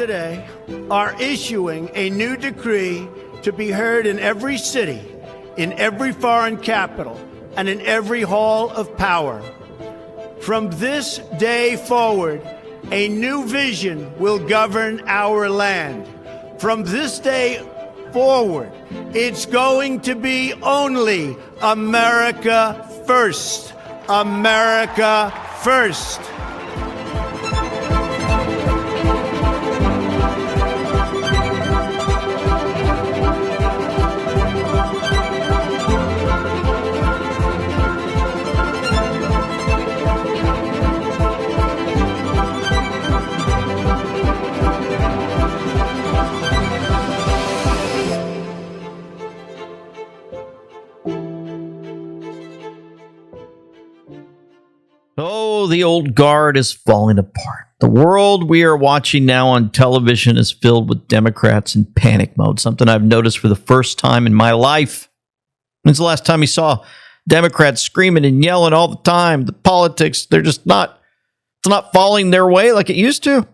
today are issuing a new decree to be heard in every city, in every foreign capital, and in every hall of power. From this day forward, a new vision will govern our land. From this day forward, it's going to be only America first. America first. Oh, the old guard is falling apart. The world we are watching now on television is filled with Democrats in panic mode, something I've noticed for the first time in my life. When's the last time you saw Democrats screaming and yelling all the time? The politics, they're just not, it's not falling their way like it used to.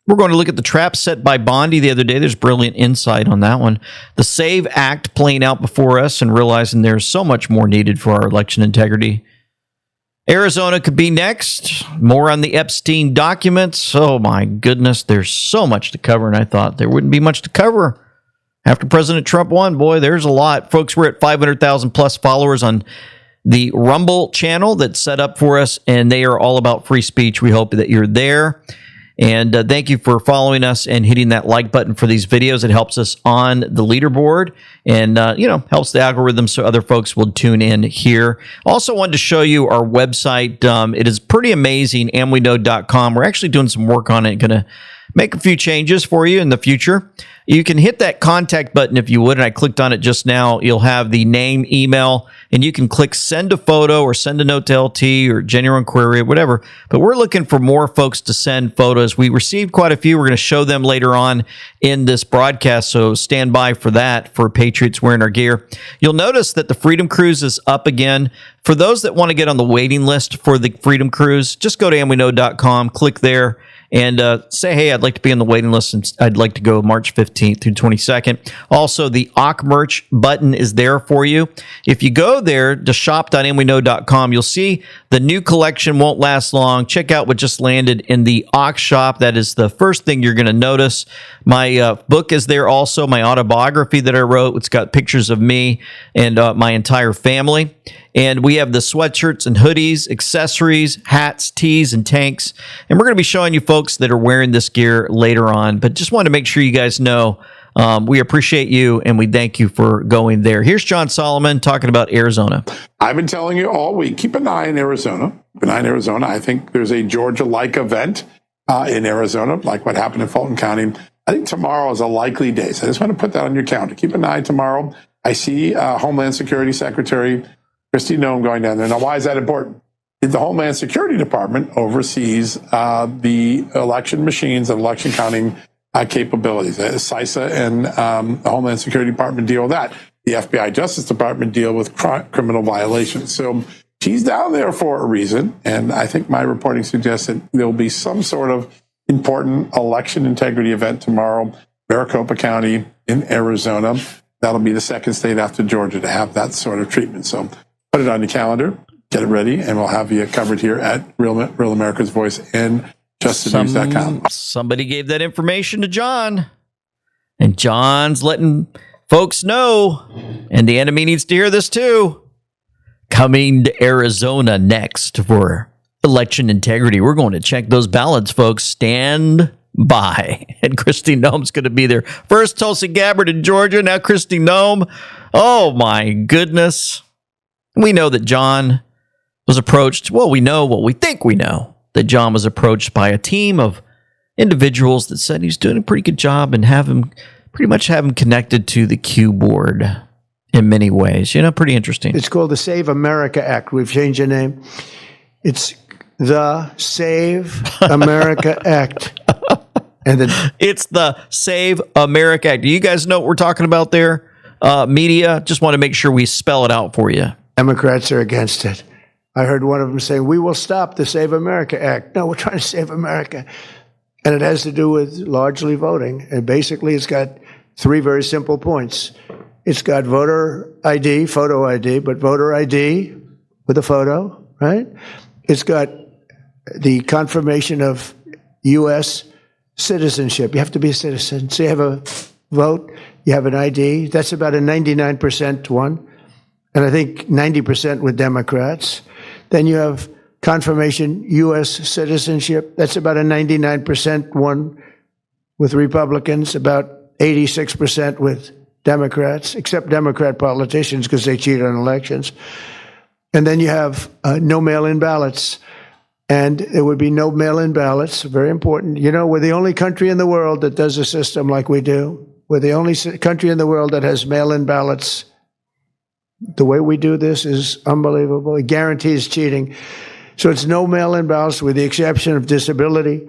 We're going to look at the trap set by BONDI the other day. There's brilliant insight on that one. The SAVE Act playing out before us and realizing there's so much more needed for our election integrity. Arizona could be next. More on the Epstein documents. Oh my goodness, there's so much to cover, and I thought there wouldn't be much to cover. After President Trump won, boy, there's a lot. Folks, we're at 500,000 plus followers on the Rumble channel that's set up for us, and they are all about free speech. We hope that you're there. And thank you for following us and hitting that like button for these videos. It helps us on the leaderboard and, helps the algorithm so other folks will tune in here. Also wanted to show you our website. It is pretty amazing, amweknow.com. We're actually doing some work on it. Going to make a few changes for you in the future. You can hit that contact button if you would, and I clicked on it just now. You'll have the name, email, and you can click send a photo or send a note to LT or genuine query or whatever. But we're looking for more folks to send photos. We received quite a few. We're going to show them later on in this broadcast, so stand by for that for Patriots wearing our gear. You'll notice that the Freedom Cruise is up again. For those that want to get on the waiting list for the Freedom Cruise, just go to amweknow.com, click there, and say, hey, I'd like to be on the waiting list, and I'd like to go March 15th through 22nd. Also, the AWK merch button is there for you. If you go there to shop.amweknow.com, you'll see the new collection won't last long. Check out what just landed in the AWK shop. That is the first thing you're going to notice. My book is there also, my autobiography that I wrote. It's got pictures of me and my entire family. And we have the sweatshirts and hoodies, accessories, hats, tees, and tanks. And we're going to be showing you folks that are wearing this gear later on. But just want to make sure you guys know we appreciate you and we thank you for going there. Here's John Solomon talking about Arizona. I've been telling you all week, keep an eye on Arizona. Keep an eye on Arizona. I think there's a Georgia-like event in Arizona, like what happened in Fulton County. I think tomorrow is a likely day. So I just want to put that on your calendar. Keep an eye tomorrow. I see Homeland Security Secretary Kristi Noem going down there. Now, why is that important? The Homeland Security Department oversees the election machines and election counting capabilities. CISA and the Homeland Security Department deal with that. The FBI Justice Department deal with criminal violations. So she's down there for a reason, and I think my reporting suggests that there will be some sort of important election integrity event tomorrow, Maricopa County in Arizona. That'll be the second state after Georgia to have that sort of treatment. So put it on your calendar, get it ready, and we'll have you covered here at Real America's Voice and justthenews.com. Somebody gave that information to John, and John's letting folks know, and the enemy needs to hear this too. Coming to Arizona next for election integrity. We're going to check those ballots, folks. Stand by. And Kristi Noem's going to be there. First Tulsi Gabbard in Georgia, now Kristi Noem. Oh my goodness. We know that John was approached. Well, we know what we think we know, that John was approached by a team of individuals that said he's doing a pretty good job and pretty much have him connected to the Q board in many ways. Pretty interesting. It's called the Save America Act. We've changed the name. It's the Save America Act. And then it's the Save America Act. Do you guys know what we're talking about there? Media, just want to make sure we spell it out for you. Democrats are against it. I heard one of them say, we will stop the Save America Act. No, we're trying to save America. And it has to do with largely voting. And basically, it's got three very simple points. It's got voter ID, photo ID, but voter ID with a photo, right? It's got the confirmation of U.S. citizenship. You have to be a citizen. So you have a vote, you have an ID. That's about a 99% one. And I think 90% with Democrats. Then you have confirmation U.S. citizenship. That's about a 99% one with Republicans, about 86% with Democrats, except Democrat politicians because they cheat on elections. And then you have no mail-in ballots. And there would be no mail-in ballots, very important. You know, we're the only country in the world that does a system like we do. We're the only country in the world that has mail-in ballots. The way we do this is unbelievable. It guarantees cheating. So it's no mail-in ballots with the exception of disability,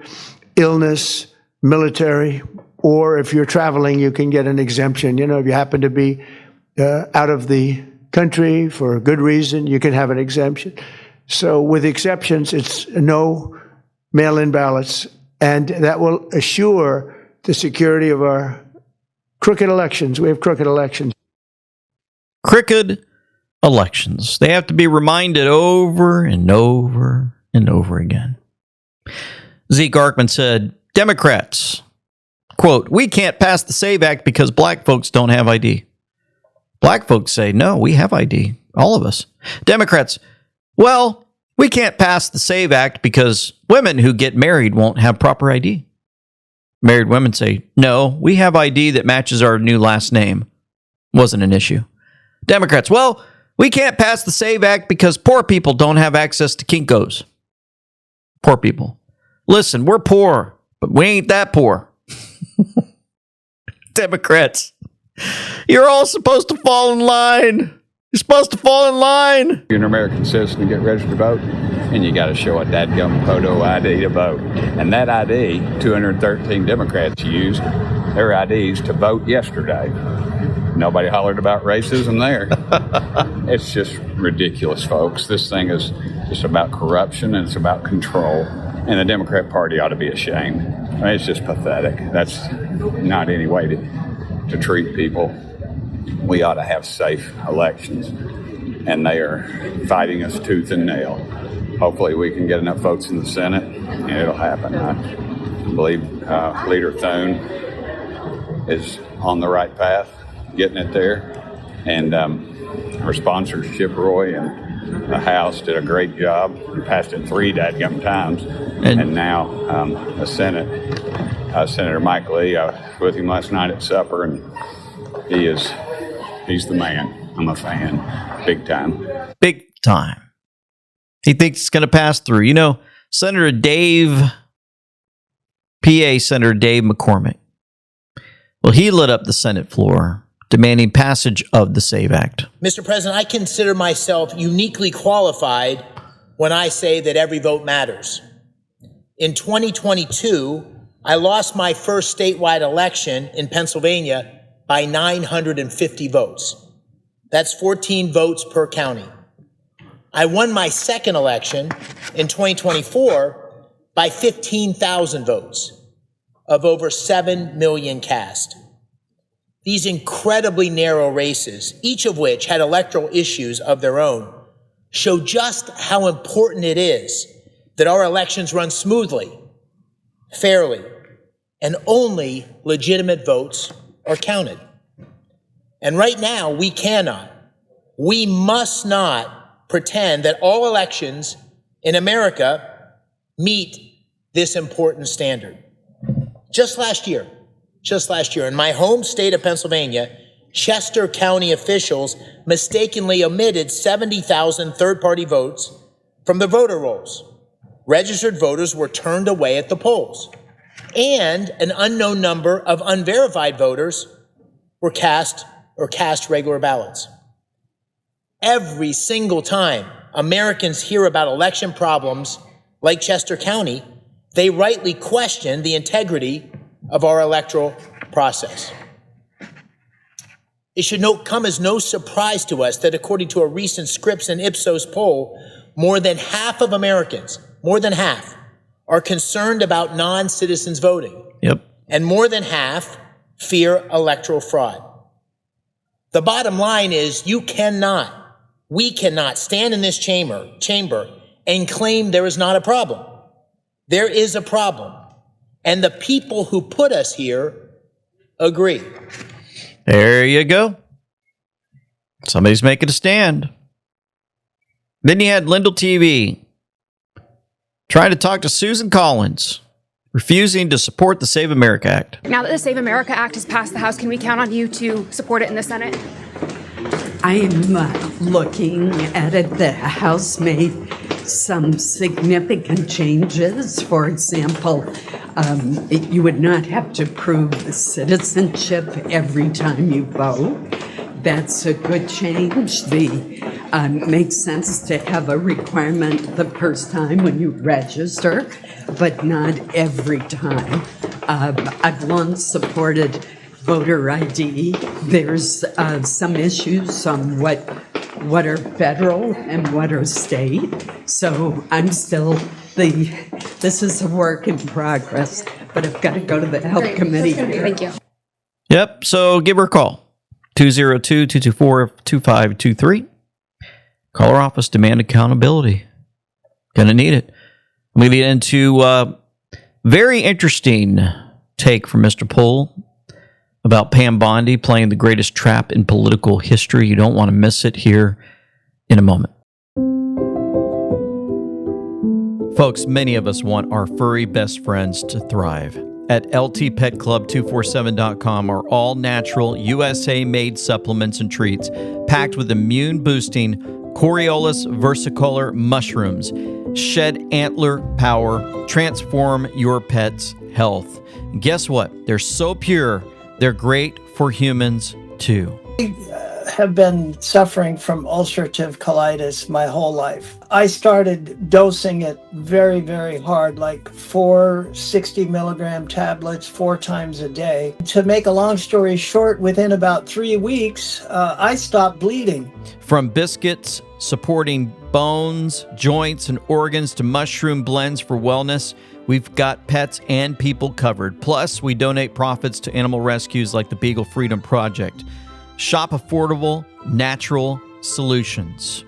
illness, military, or if you're traveling, you can get an exemption. You know, if you happen to be out of the country for a good reason, you can have an exemption. So with exceptions, it's no mail-in ballots, and that will assure the security of our crooked elections. We have crooked elections. Crooked elections. They have to be reminded over and over and over again. Zeke Arkman said, Democrats, quote, we can't pass the SAVE Act because black folks don't have ID. Black folks say, no, we have ID. All of us. Democrats, well, we can't pass the SAVE Act because women who get married won't have proper ID. Married women say, no, we have ID that matches our new last name. Wasn't an issue. Democrats, well, we can't pass the SAVE Act because poor people don't have access to Kinkos. Poor people. Listen, we're poor, but we ain't that poor. Democrats, you're all supposed to fall in line. You're supposed to fall in line. You're an American citizen to get registered to vote, and you got to show a dadgum photo ID to vote. And that ID, 213 Democrats used their IDs to vote yesterday. Nobody hollered about racism there. It's just ridiculous, folks. This thing is just about corruption, and it's about control. And the Democrat Party ought to be ashamed. I mean, it's just pathetic. That's not any way to treat people. We ought to have safe elections, and they are fighting us tooth and nail. Hopefully we can get enough votes in the Senate, and it'll happen. I believe Leader Thune is on the right path, getting it there, and her sponsor, Chip Roy, and the House did a great job. We passed it 3 dadgum times, and now the Senate, Senator Mike Lee, I was with him last night at supper, and he's the man. I'm a fan, big time. Big time. He thinks it's going to pass through. You know, Senator Dave, PA Senator Dave McCormick, well, he lit up the Senate floor demanding passage of the SAVE Act. Mr. President, I consider myself uniquely qualified when I say that every vote matters. In 2022, I lost my first statewide election in Pennsylvania by 950 votes. That's 14 votes per county. I won my second election in 2024 by 15,000 votes of over 7 million cast. These incredibly narrow races, each of which had electoral issues of their own, show just how important it is that our elections run smoothly, fairly, and only legitimate votes are counted. And right now, we must not pretend that all elections in America meet this important standard. Just last year, in my home state of Pennsylvania, Chester County officials mistakenly omitted 70,000 third-party votes from the voter rolls. Registered voters were turned away at the polls, and an unknown number of unverified voters were cast regular ballots. Every single time Americans hear about election problems like Chester County, they rightly question the integrity of our electoral process. It should come as no surprise to us that according to a recent Scripps and Ipsos poll, more than half of Americans, are concerned about non-citizens voting. Yep. And more than half fear electoral fraud. The bottom line is we cannot stand in this chamber and claim there is not a problem. There is a problem. And the people who put us here agree. There you go. Somebody's making a stand. Then you had Lindell TV trying to talk to Susan Collins, refusing to support the Save America Act. Now that the Save America Act has passed the House, can we count on you to support it in the Senate? I'm looking at it. The House made some significant changes. For example, you would not have to prove citizenship every time you vote. That's a good change. Makes sense to have a requirement the first time when you register, but not every time. I've long supported voter ID. There's some issues on what are federal and what are state. So I'm still this is a work in progress, but I've got to go to the health committee. Thank you. Yep, so give her a call. 202-224-2523. Call our office, demand accountability. Gonna need it. We get into very interesting take from Mr. Pohl about Pam Bondi playing the greatest trap in political history. You don't want to miss it here in a moment. Folks, many of us want our furry best friends to thrive. At ltpetclub247.com are all natural, USA-made supplements and treats packed with immune-boosting Coriolis versicolor mushrooms. Shed antler power, transform your pet's health. And guess what? They're so pure, they're great for humans too. Have been suffering from ulcerative colitis my whole life. I started dosing it very, very hard, like 4 60-milligram tablets 4 times a day. To make a long story short, within about 3 weeks, I stopped bleeding. From biscuits supporting bones, joints, and organs to mushroom blends for wellness, we've got pets and people covered. Plus, we donate profits to animal rescues like the Beagle Freedom Project. Shop affordable, natural solutions.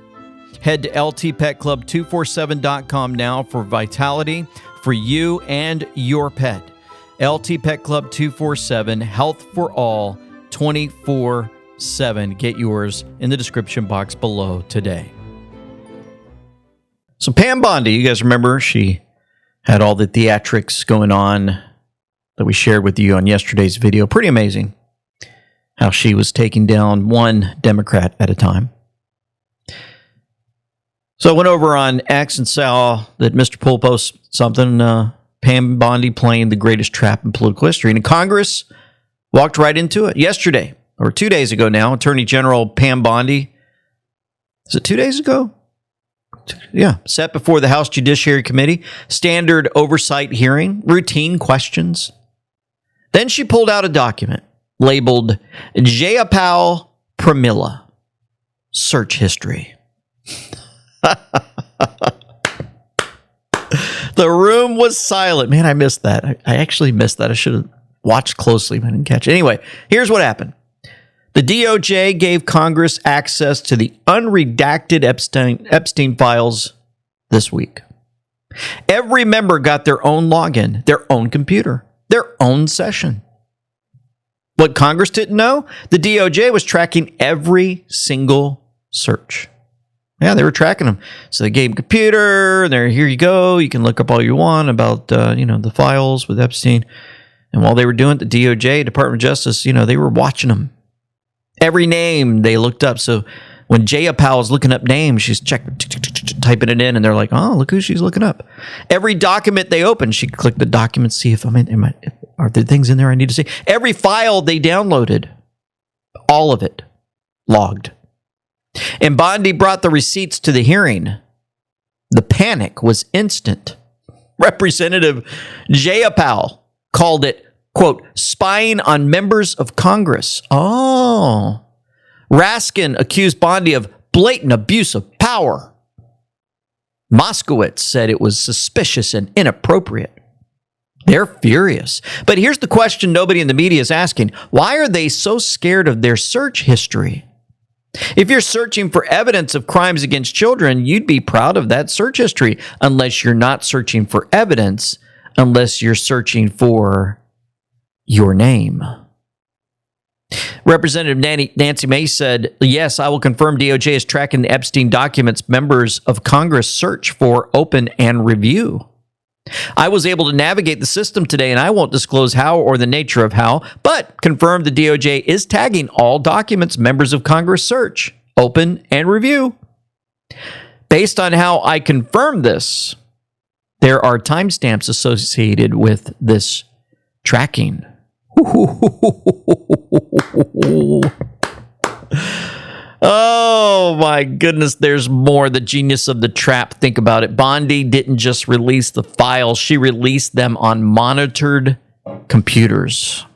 Head to ltpetclub247.com now for vitality for you and your pet. LT Pet Club 247, health for all, 24/7. Get yours in the description box below today. So Pam Bondi, you guys remember, she had all the theatrics going on that we shared with you on yesterday's video. Pretty amazing how she was taking down one Democrat at a time. So I went over on X and saw that Mr. Pohl posted something, Pam Bondi playing the greatest trap in political history. And Congress walked right into it yesterday, or 2 days ago now. Attorney General Pam Bondi, is it 2 days ago? Yeah, sat before the House Judiciary Committee, standard oversight hearing, routine questions. Then she pulled out a document labeled Jayapal Pramila, search history. The room was silent. Man, I missed that. I actually missed that. I should have watched closely, but I didn't catch it. Anyway, here's what happened. The DOJ gave Congress access to the unredacted Epstein files this week. Every member got their own login, their own computer, their own session. What Congress didn't know, the DOJ was tracking every single search. Yeah, they were tracking them. So they gave them a computer, and here you go. You can look up all you want about, the files with Epstein. And while they were doing it, the DOJ, Department of Justice, they were watching them. Every name they looked up. So when Jayapal is looking up names, she's typing it in, and they're like, oh, look who she's looking up. Every document they open, she clicked the document, see if are there things in there I need to see. Every file they downloaded, all of it, logged. And Bondi brought the receipts to the hearing. The panic was instant. Representative Jayapal called it, quote, spying on members of Congress. Oh. Raskin accused Bondi of blatant abuse of power. Moskowitz said it was suspicious and inappropriate. They're furious. But here's the question nobody in the media is asking. Why are they so scared of their search history? If you're searching for evidence of crimes against children, you'd be proud of that search history, unless you're not searching for evidence, unless you're searching for your name. Representative Nancy Mace said, yes, I will confirm DOJ is tracking the Epstein documents members of Congress search for, open, and review. I was able to navigate the system today, and I won't disclose how or the nature of how, but confirmed the DOJ is tagging all documents members of Congress search, open, and review. Based on how I confirmed this, there are timestamps associated with this tracking. Oh my goodness, there's more. The genius of the trap. Think about it. Bondi didn't just release the files, she released them on monitored computers.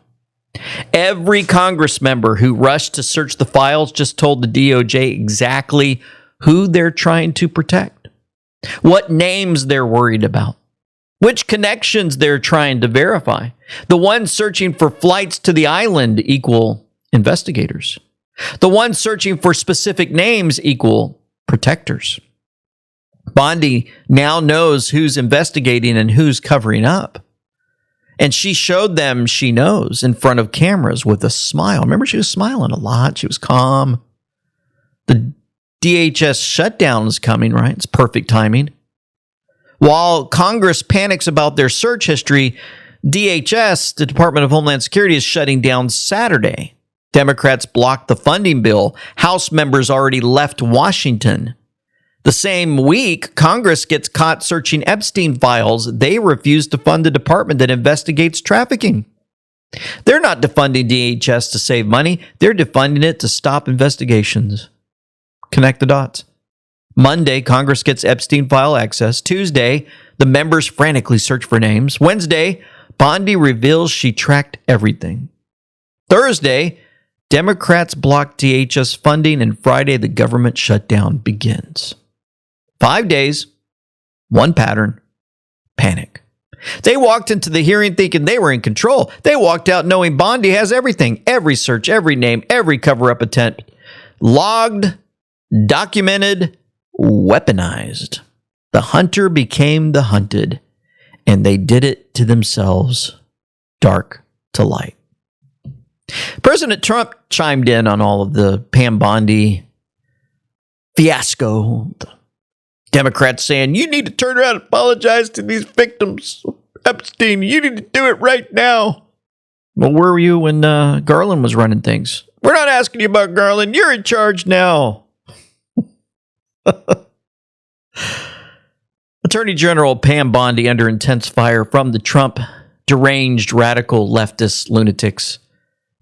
Every Congress member who rushed to search the files just told the DOJ exactly who they're trying to protect, what names they're worried about, which connections they're trying to verify. The ones searching for flights to the island equal investigators. The ones searching for specific names equal protectors. Bondi now knows who's investigating and who's covering up. And she showed them she knows in front of cameras with a smile. Remember, she was smiling a lot. She was calm. The DHS shutdown is coming, right? It's perfect timing. While Congress panics about their search history, DHS, the Department of Homeland Security, is shutting down Saturday. Democrats blocked the funding bill. House members already left Washington. The same week, Congress gets caught searching Epstein files. They refuse to fund the department that investigates trafficking. They're not defunding DHS to save money. They're defunding it to stop investigations. Connect the dots. Monday, Congress gets Epstein file access. Tuesday, the members frantically search for names. Wednesday, Bondi reveals she tracked everything. Thursday, Democrats block DHS funding, and Friday, the government shutdown begins. 5 days, one pattern, panic. They walked into the hearing thinking they were in control. They walked out knowing Bondi has everything, every search, every name, every cover-up attempt, logged, documented, weaponized. The hunter became the hunted, and they did it to themselves, dark to light. President Trump chimed in on all of the Pam Bondi fiasco. The Democrats saying, you need to turn around and apologize to these victims of Epstein. You need to do it right now. Well, where were you when Garland was running things? We're not asking you about Garland. You're in charge now. Attorney General Pam Bondi under intense fire from the Trump deranged radical leftist lunatics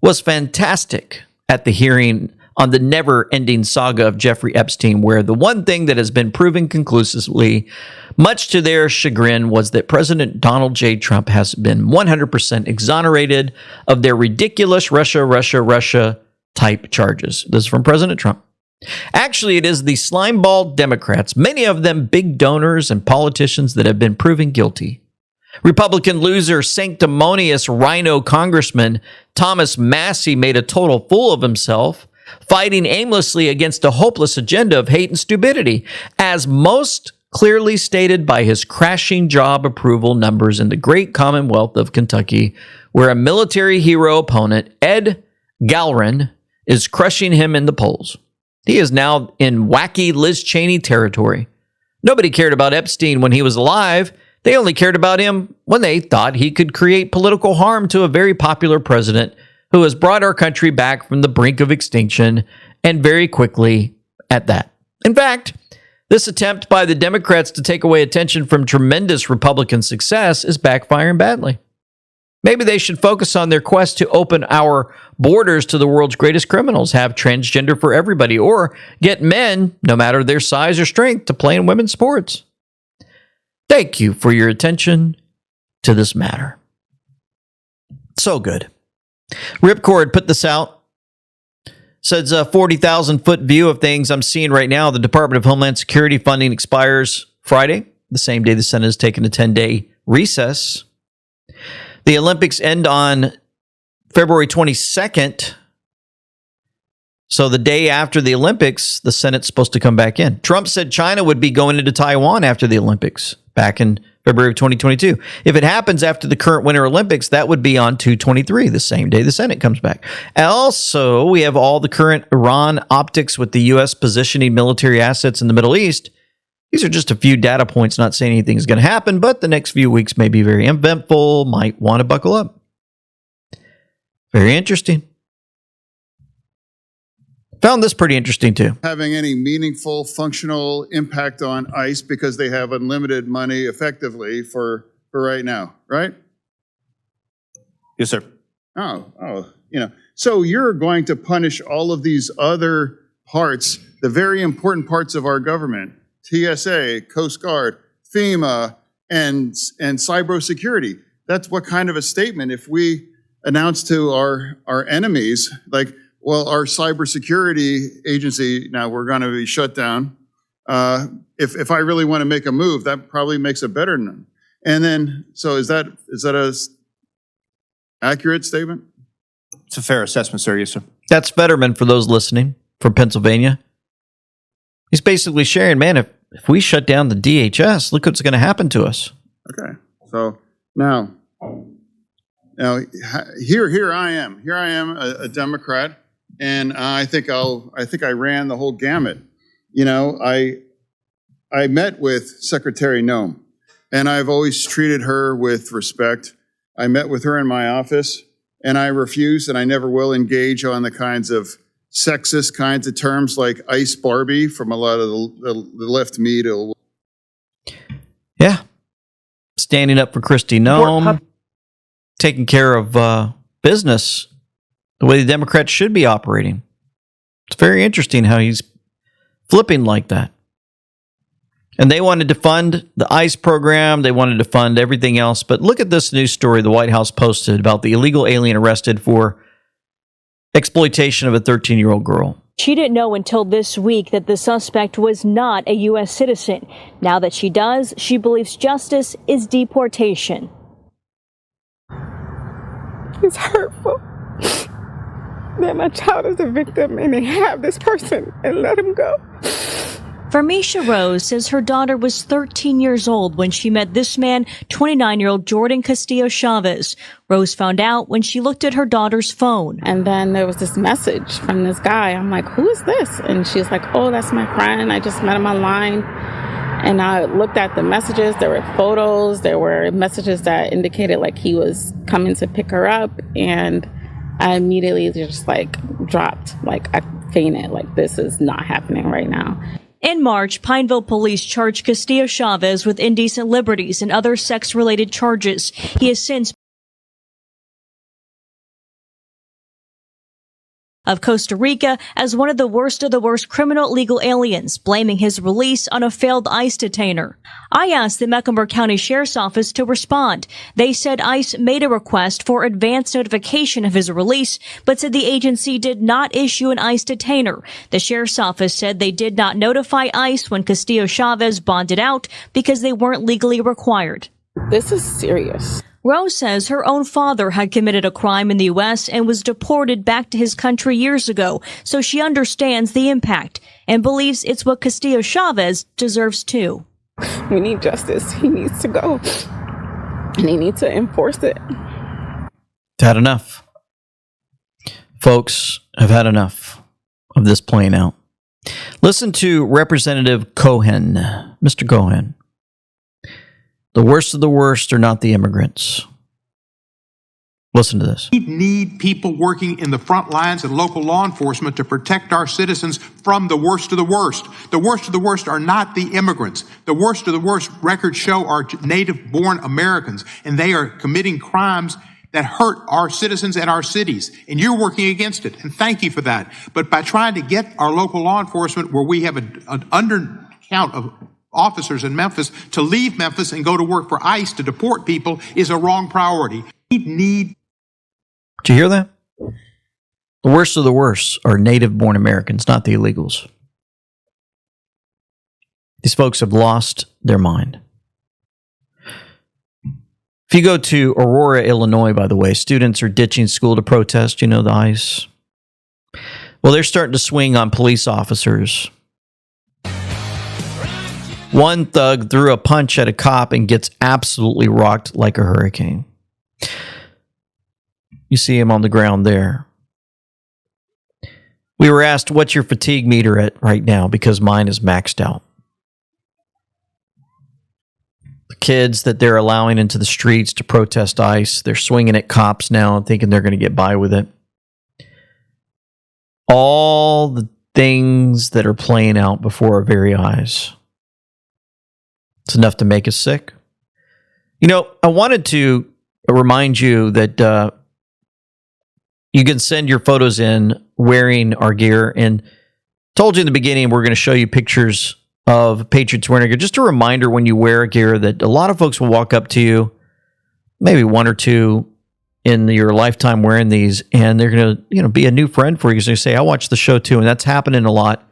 was fantastic at the hearing on the never-ending saga of Jeffrey Epstein, where the one thing that has been proven conclusively, much to their chagrin, was that President Donald J. Trump has been 100% exonerated of their ridiculous Russia type charges. This is from President Trump. Actually, it is the slimeball Democrats, many of them big donors and politicians, that have been proven guilty. Republican loser, sanctimonious rhino Congressman Thomas Massie made a total fool of himself, fighting aimlessly against a hopeless agenda of hate and stupidity, as most clearly stated by his crashing job approval numbers in the great Commonwealth of Kentucky, where a military hero opponent, Ed Galrin, is crushing him in the polls. He is now in wacky Liz Cheney territory. Nobody cared about Epstein when he was alive. They only cared about him when they thought he could create political harm to a very popular president who has brought our country back from the brink of extinction, and very quickly at that. In fact, this attempt by the Democrats to take away attention from tremendous Republican success is backfiring badly. Maybe they should focus on their quest to open our borders to the world's greatest criminals, have transgender for everybody, or get men, no matter their size or strength, to play in women's sports. Thank you for your attention to this matter. So good. Ripcord put this out. Says a 40,000 foot view of things I'm seeing right now. The Department of Homeland Security funding expires Friday, the same day the Senate has taken a 10-day recess. The Olympics end on February 22nd. So the day after the Olympics, the Senate's supposed to come back in. Trump said China would be going into Taiwan after the Olympics back in February of 2022. If it happens after the current Winter Olympics, that would be on 2/23, the same day the Senate comes back. Also, we have all the current Iran optics with the U.S. positioning military assets in the Middle East. These are just a few data points, not saying anything's going to happen, but the next few weeks may be very eventful. Might want to buckle up. Very interesting. Found this pretty interesting too. Having any meaningful functional impact on ICE because they have unlimited money effectively for right now, right? Yes, sir. So you're going to punish all of these other parts, the very important parts of our government, TSA, Coast Guard, FEMA, and cybersecurity. That's what kind of a statement if we announce to our enemies, like, well, our cybersecurity agency, now we're going to be shut down. If I really want to make a move, that probably makes it better than them. And then, so is that a accurate statement? It's a fair assessment, sir. Yes, sir. That's Fetterman for those listening from Pennsylvania. He's basically sharing, man, if we shut down the DHS, look what's going to happen to us. Okay. So now here I am. Here I am, a Democrat. And I think I ran the whole gamut. I met with Secretary Noem, and I've always treated her with respect. I met with her in my office, and I refused, and I never will engage on the kinds of sexist kinds of terms like ICE Barbie from a lot of the left media. Yeah, standing up for Kristi Noem, taking care of business. The way the Democrats should be operating. It's very interesting how he's flipping like that. And they wanted to fund the ICE program. They wanted to fund everything else. But look at this news story the White House posted about the illegal alien arrested for exploitation of a 13-year-old girl. She didn't know until this week that the suspect was not a U.S. citizen. Now that she does, she believes justice is deportation. It's hurtful that my child is a victim and they have this person and let him go. Farmisha Rose says her daughter was 13 years old when she met this man, 29-year-old Jordan Castillo Chavez. Rose found out when she looked at her daughter's phone. And then there was this message from this guy. I'm like, who is this? And she's like, oh, that's my friend. I just met him online. And I looked at the messages. There were photos. There were messages that indicated like he was coming to pick her up. And I immediately just dropped, I fainted, this is not happening right now. In March, Pineville police charged Castillo Chavez with indecent liberties and other sex-related charges. He has since of Costa Rica as one of the worst criminal illegal aliens, blaming his release on a failed ICE detainer. I asked the Mecklenburg County Sheriff's Office to respond. They said ICE made a request for advance notification of his release, but said the agency did not issue an ICE detainer. The Sheriff's Office said they did not notify ICE when Castillo Chavez bonded out because they weren't legally required. This is serious. Rose says her own father had committed a crime in the U.S. and was deported back to his country years ago, so she understands the impact and believes it's what Castillo Chavez deserves too. We need justice. He needs to go, and they need to enforce it. Had enough. Folks have had enough of this playing out. Listen to Representative Cohen. Mr. Cohen. The worst of the worst are not the immigrants. Listen to this. We need people working in the front lines and local law enforcement to protect our citizens from the worst of the worst. The worst of the worst are not the immigrants. The worst of the worst records show are native-born Americans, and they are committing crimes that hurt our citizens and our cities. And you're working against it, and thank you for that. But by trying to get our local law enforcement where we have an undercount of officers in Memphis to leave Memphis and go to work for ICE to deport people is a wrong priority. We need. Did you hear that? The worst of the worst are native-born Americans, not the illegals. These folks have lost their mind. If you go to Aurora, Illinois, by the way, students are ditching school to protest, the ICE. Well, they're starting to swing on police officers. One thug threw a punch at a cop and gets absolutely rocked like a hurricane. You see him on the ground there. We were asked, what's your fatigue meter at right now? Because mine is maxed out. The kids that they're allowing into the streets to protest ICE, they're swinging at cops now and thinking they're going to get by with it. All the things that are playing out before our very eyes. It's enough to make us sick. I wanted to remind you that you can send your photos in wearing our gear. And told you in the beginning, we're going to show you pictures of Patriots wearing gear. Just a reminder when you wear gear that a lot of folks will walk up to you, maybe one or two in your lifetime wearing these, and they're going to be a new friend for you. So you say, I watch the show too, and that's happening a lot.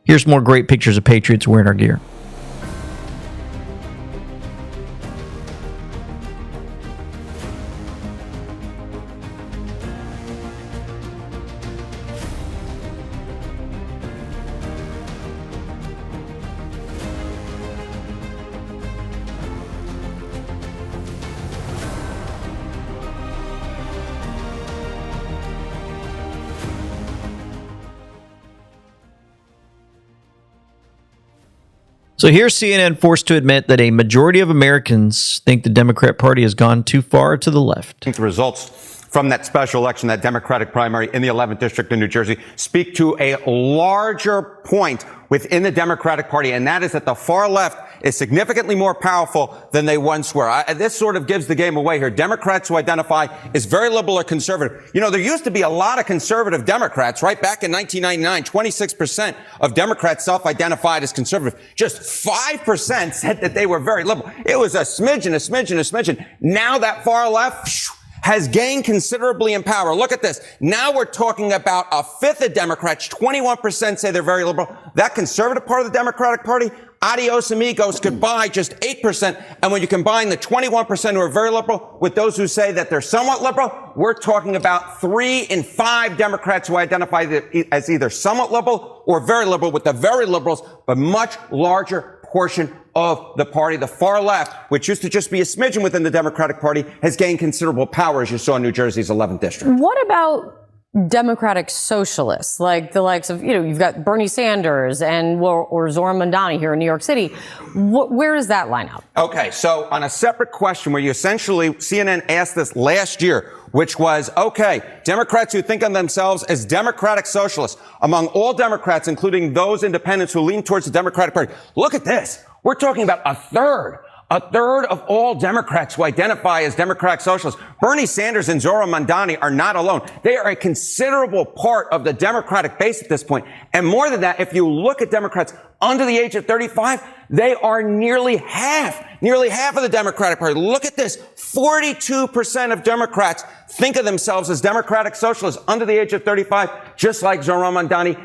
Here's more great pictures of Patriots wearing our gear. So here's CNN forced to admit that a majority of Americans think the Democrat Party has gone too far to the left. The results from that special election, that Democratic primary in the 11th district in New Jersey, speak to a larger point within the Democratic Party, and that is that the far left is significantly more powerful than they once were. This sort of gives the game away here. Democrats who identify as very liberal or conservative. There used to be a lot of conservative Democrats, right? Back in 1999, 26% of Democrats self-identified as conservative. Just 5% said that they were very liberal. It was a smidgen. Now that far left has gained considerably in power. Look at this. Now we're talking about a fifth of Democrats. 21% say they're very liberal. That conservative part of the Democratic Party, adios amigos, goodbye, just 8%. And when you combine the 21% who are very liberal with those who say that they're somewhat liberal, we're talking about 3 in 5 Democrats who identify as either somewhat liberal or very liberal, with the very liberals, but much larger portion of the party. The far left, which used to just be a smidgen within the Democratic Party, has gained considerable power, as you saw in New Jersey's 11th district. What about Democratic socialists, like the likes of, you've got Bernie Sanders or Zoran Mondani here in New York City? Where does that line up? Okay, so on a separate question where you essentially, CNN asked this last year, which was, okay, Democrats who think of themselves as democratic socialists, among all Democrats, including those independents who lean towards the Democratic Party. Look at this. We're talking about a third of all Democrats who identify as democratic socialists. Bernie Sanders and Zoran Mondani are not alone. They are a considerable part of the Democratic base at this point. And more than that, if you look at Democrats under the age of 35, they are nearly half of the Democratic Party. Look at this. 42% of Democrats think of themselves as democratic socialists under the age of 35, just like Zoran Mondani.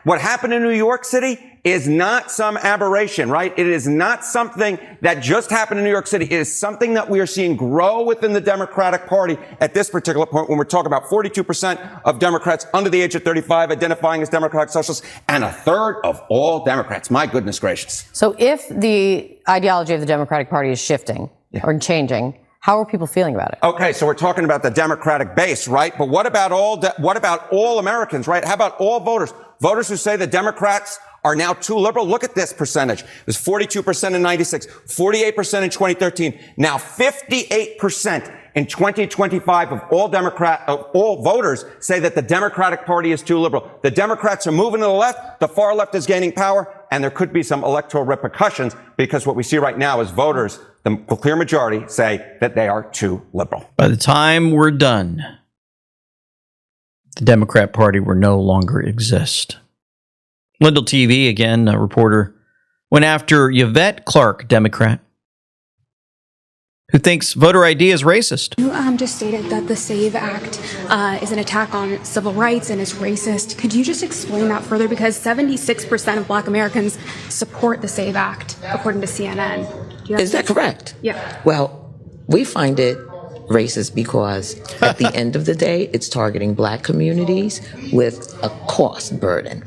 What happened in New York City is not some aberration, right? It is not something that just happened in New York City. It is something that we are seeing grow within the Democratic Party at this particular point, when we're talking about 42% of Democrats under the age of 35 identifying as democratic socialists, and a third of all Democrats. My goodness gracious. So if the ideology of the Democratic Party is shifting or changing, how are people feeling about it? Okay, so we're talking about the Democratic base, right? But what about all Americans, right? How about all voters? Voters who say the Democrats are now too liberal. Look at this percentage. It was 42% in 96, 48% in 2013, now 58% in 2025 of all voters say that the Democratic Party is too liberal. The Democrats are moving to the left, the far left is gaining power, and there could be some electoral repercussions, because what we see right now is voters, the clear majority, say that they are too liberal. By the time we're done, the Democrat Party will no longer exist. Lindell TV, again, a reporter, went after Yvette Clarke, Democrat, who thinks voter ID is racist. You just stated that the SAVE Act is an attack on civil rights and is racist. Could you just explain that further? Because 76% of Black Americans support the SAVE Act, according to CNN. Is that correct? Yeah. Well, we find it racist because at the end of the day, it's targeting Black communities with a cost burden.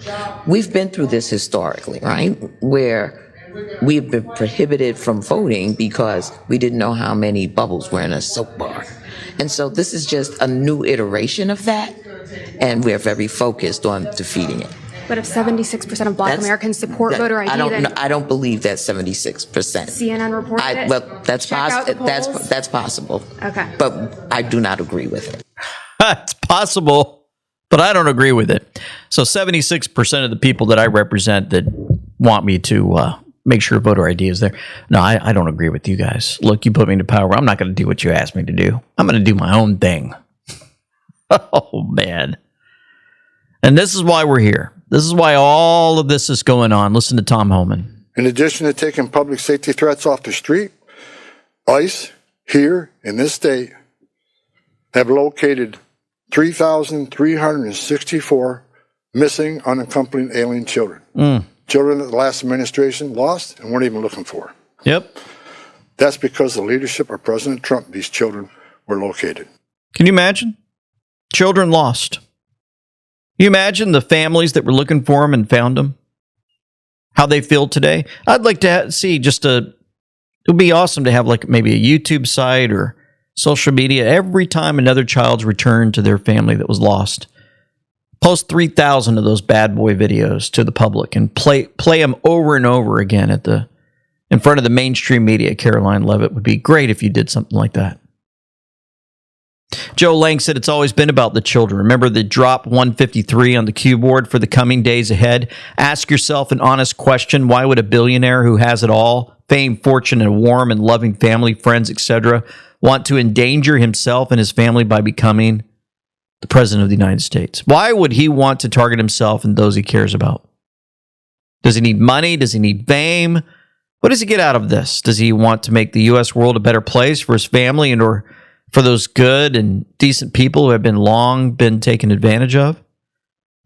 We've been through this historically, right? Where we've been prohibited from voting because we didn't know how many bubbles were in a soap bar. And so this is just a new iteration of that, and we're very focused on defeating it. But if 76% of Black Americans support voter ID, I don't believe that's 76%. CNN reported it? Well, that's Check out the polls? that's possible. Okay. But I do not agree with it. It's possible, but I don't agree with it. So 76% of the people that I represent that want me to make sure voter ID is there. No, I don't agree with you guys. Look, you put me into power. I'm not going to do what you asked me to do. I'm going to do my own thing. Oh, man. And this is why we're here. This is why all of this is going on. Listen to Tom Homan. In addition to taking public safety threats off the street, ICE here in this state have located 3,364 missing unaccompanied alien children. Children that the last administration lost and weren't even looking for. Yep. That's because the leadership of President Trump, these children were located. Can you imagine? Children lost. Can you imagine the families that were looking for them and found them? How they feel today? I'd like to see it would be awesome to have like maybe a YouTube site or social media every time another child's returned to their family that was lost. Post 3,000 of those bad boy videos to the public and play them over and over again in front of the mainstream media. Caroline Levitt, would be great if you did something like that. Joe Lang said it's always been about the children. Remember the drop 153 on the cue board for the coming days ahead? Ask yourself an honest question. Why would a billionaire who has it all, fame, fortune, and a warm and loving family, friends, etc., want to endanger himself and his family by becoming the president of the United States? Why would he want to target himself and those he cares about? Does he need money? Does he need fame? What does he get out of this? Does he want to make the U.S. world a better place for his family and or for those good and decent people who have long been taken advantage of?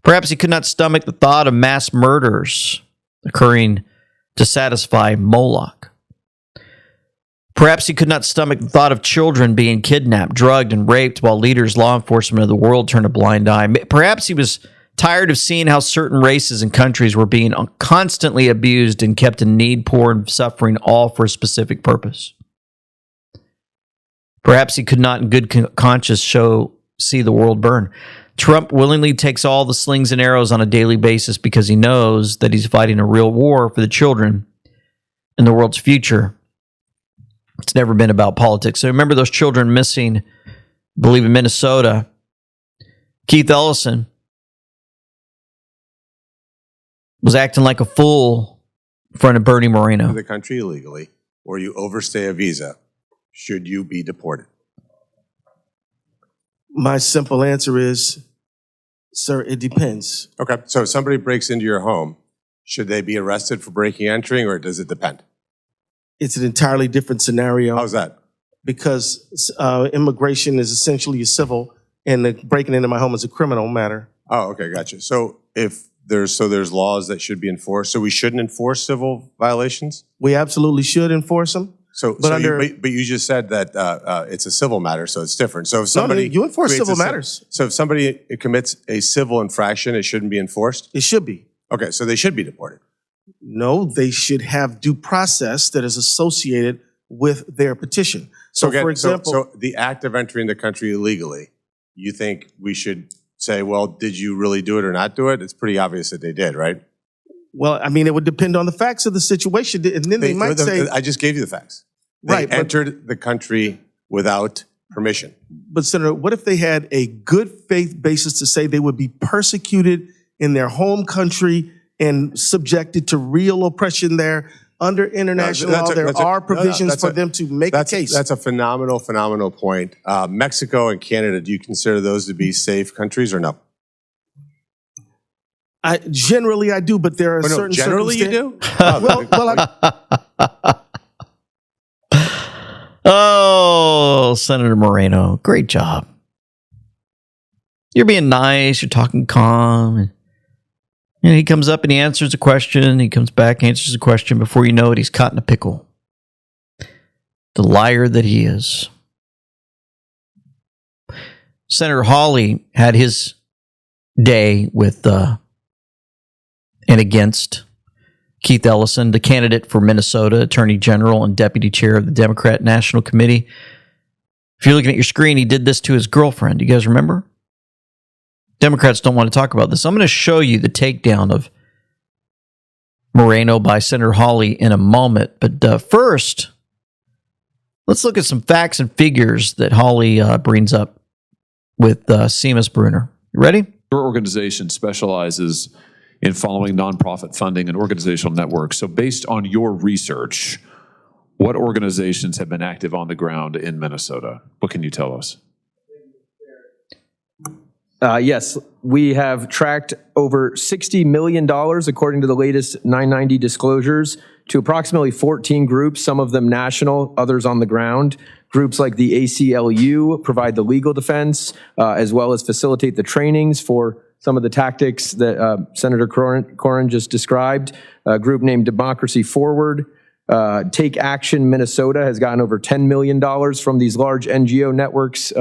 Perhaps he could not stomach the thought of mass murders occurring to satisfy Moloch. Perhaps he could not stomach the thought of children being kidnapped, drugged, and raped while leaders, law enforcement of the world turned a blind eye. Perhaps he was tired of seeing how certain races and countries were being constantly abused and kept in need, poor, and suffering, all for a specific purpose. Perhaps he could not in good conscience see the world burn. Trump willingly takes all the slings and arrows on a daily basis because he knows that he's fighting a real war for the children and the world's future. It's never been about politics. So remember those children missing, I believe in Minnesota. Keith Ellison was acting like a fool in front of Bernie Moreno. The country illegally, or you overstay a visa, should you be deported? My simple answer is, sir, it depends. Okay, so if somebody breaks into your home, should they be arrested for breaking and entering, or does it depend? It's an entirely different scenario. How's that? Because immigration is essentially a civil, and the breaking into my home is a criminal matter. Oh, okay, gotcha. So if there's laws that should be enforced, so we shouldn't enforce civil violations? We absolutely should enforce them. But you just said that it's a civil matter, so it's different. So if somebody you enforce civil matters. So if somebody commits a civil infraction, it shouldn't be enforced? It should be. Okay, so they should be deported. No, they should have due process that is associated with their petition. So again, for example, so the act of entering the country illegally, you think we should say, well, did you really do it or not do it? It's pretty obvious that they did, right? Well, I mean, it would depend on the facts of the situation, and then they might say, I just gave you the facts. They entered the country without permission. But Senator, what if they had a good faith basis to say they would be persecuted in their home country and subjected to real oppression there? Under international law, there are provisions for them to make a case. That's a phenomenal point. Mexico and Canada, do you consider those to be safe countries or no? Generally, I do, but there are certain generally you do? Oh, Senator Moreno, great job. You're being nice. You're talking calm. And he comes up and he answers a question. He comes back, answers a question. Before you know it, he's caught in a pickle. The liar that he is. Senator Hawley had his day with and against Keith Ellison, the candidate for Minnesota Attorney General and Deputy Chair of the Democrat National Committee. If you're looking at your screen, he did this to his girlfriend. You guys remember? Democrats don't want to talk about this. I'm going to show you the takedown of Moreno by Senator Hawley in a moment. But first, let's look at some facts and figures that Hawley brings up with Seamus Bruner. You ready? Your organization specializes in following nonprofit funding and organizational networks. So based on your research, what organizations have been active on the ground in Minnesota? What can you tell us? Yes, we have tracked over $60 million, according to the latest 990 disclosures, to approximately 14 groups, some of them national, others on the ground. Groups like the ACLU provide the legal defense, as well as facilitate the trainings for some of the tactics that Senator Corrin just described. A group named Democracy Forward. Take Action Minnesota has gotten over $10 million from these large NGO networks,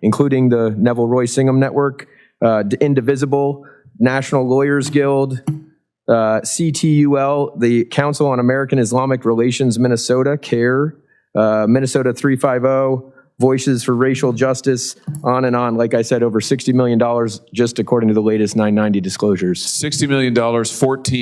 including the Neville Roy Singham Network, Indivisible, National Lawyers Guild, CTUL, the Council on American Islamic Relations Minnesota, CARE, Minnesota 350, Voices for Racial Justice, on and on. Like I said, over $60 million just according to the latest 990 disclosures. $60 million,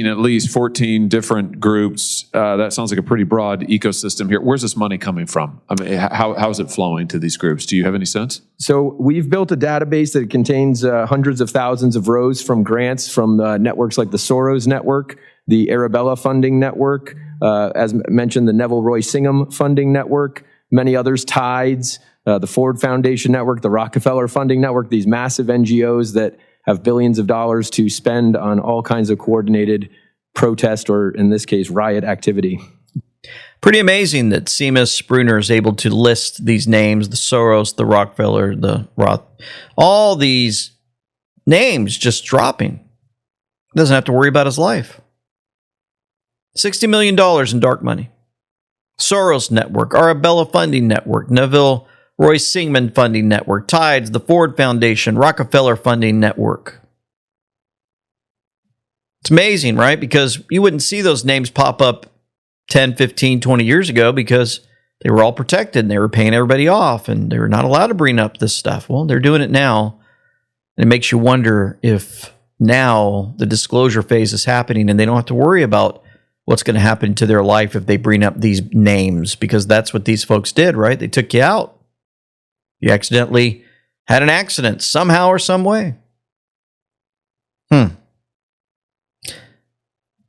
at least 14 different groups. That sounds like a pretty broad ecosystem here. Where's this money coming from? I mean, how is it flowing to these groups? Do you have any sense? So we've built a database that contains hundreds of thousands of rows from grants from networks like the Soros Network, the Arabella Funding Network, as mentioned, the Neville Roy Singham Funding Network, many others, Tides, the Ford Foundation Network, the Rockefeller Funding Network, these massive NGOs that have billions of dollars to spend on all kinds of coordinated protest, or in this case, riot activity. Pretty amazing that Seamus Bruner is able to list these names, the Soros, the Rockefeller, the Roth, all these names just dropping. Doesn't have to worry about his life. $60 million in dark money. Soros Network, Arabella Funding Network, Neville Roy Singham Funding Network, Tides, the Ford Foundation, Rockefeller Funding Network. It's amazing, right? Because you wouldn't see those names pop up 10, 15, 20 years ago because they were all protected and they were paying everybody off and they were not allowed to bring up this stuff. Well, they're doing it now. And it makes you wonder if now the disclosure phase is happening and they don't have to worry about what's going to happen to their life if they bring up these names, because that's what these folks did, right? They took you out. You accidentally had an accident somehow or some way.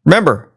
Remember,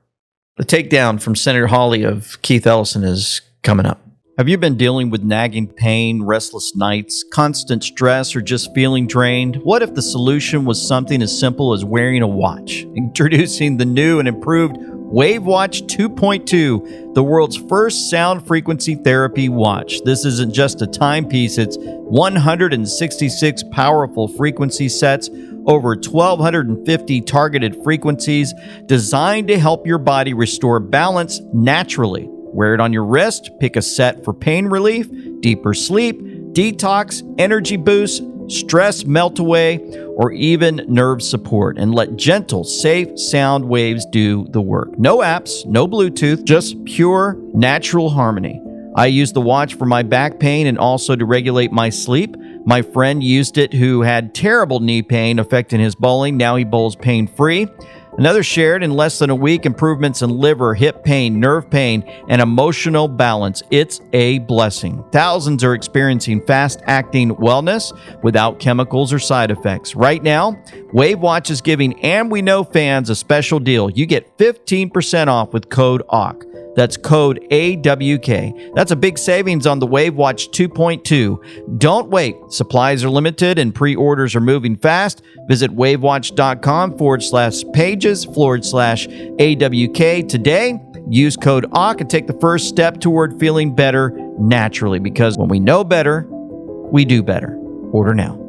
the takedown from Senator Hawley of Keith Ellison is coming up. Have you been dealing with nagging pain, restless nights, constant stress, or just feeling drained? What if the solution was something as simple as wearing a watch? Introducing the new and improved WaveWatch 2.2, the world's first sound frequency therapy watch. This isn't just a timepiece, it's 166 powerful frequency sets, over 1,250 targeted frequencies designed to help your body restore balance naturally. Wear it on your wrist, pick a set for pain relief, deeper sleep, detox, energy boost, stress melt away, or even nerve support, and let gentle, safe sound waves do the work. No apps, no Bluetooth, just pure natural harmony. I use the watch for my back pain and also to regulate my sleep. My friend used it who had terrible knee pain affecting his bowling. Now he bowls pain-free. Another shared in less than a week improvements in liver, hip pain, nerve pain, and emotional balance. It's a blessing. Thousands are experiencing fast-acting wellness without chemicals or side effects. Right now, WaveWatch is giving And We Know fans a special deal. You get 15% off with code AWK. That's code AWK. That's a big savings on the WaveWatch 2.2. Don't wait. Supplies are limited and pre-orders are moving fast. Visit wavewatch.com/pages/AWK today. Use code AWK and take the first step toward feeling better naturally, because when we know better, we do better. Order now.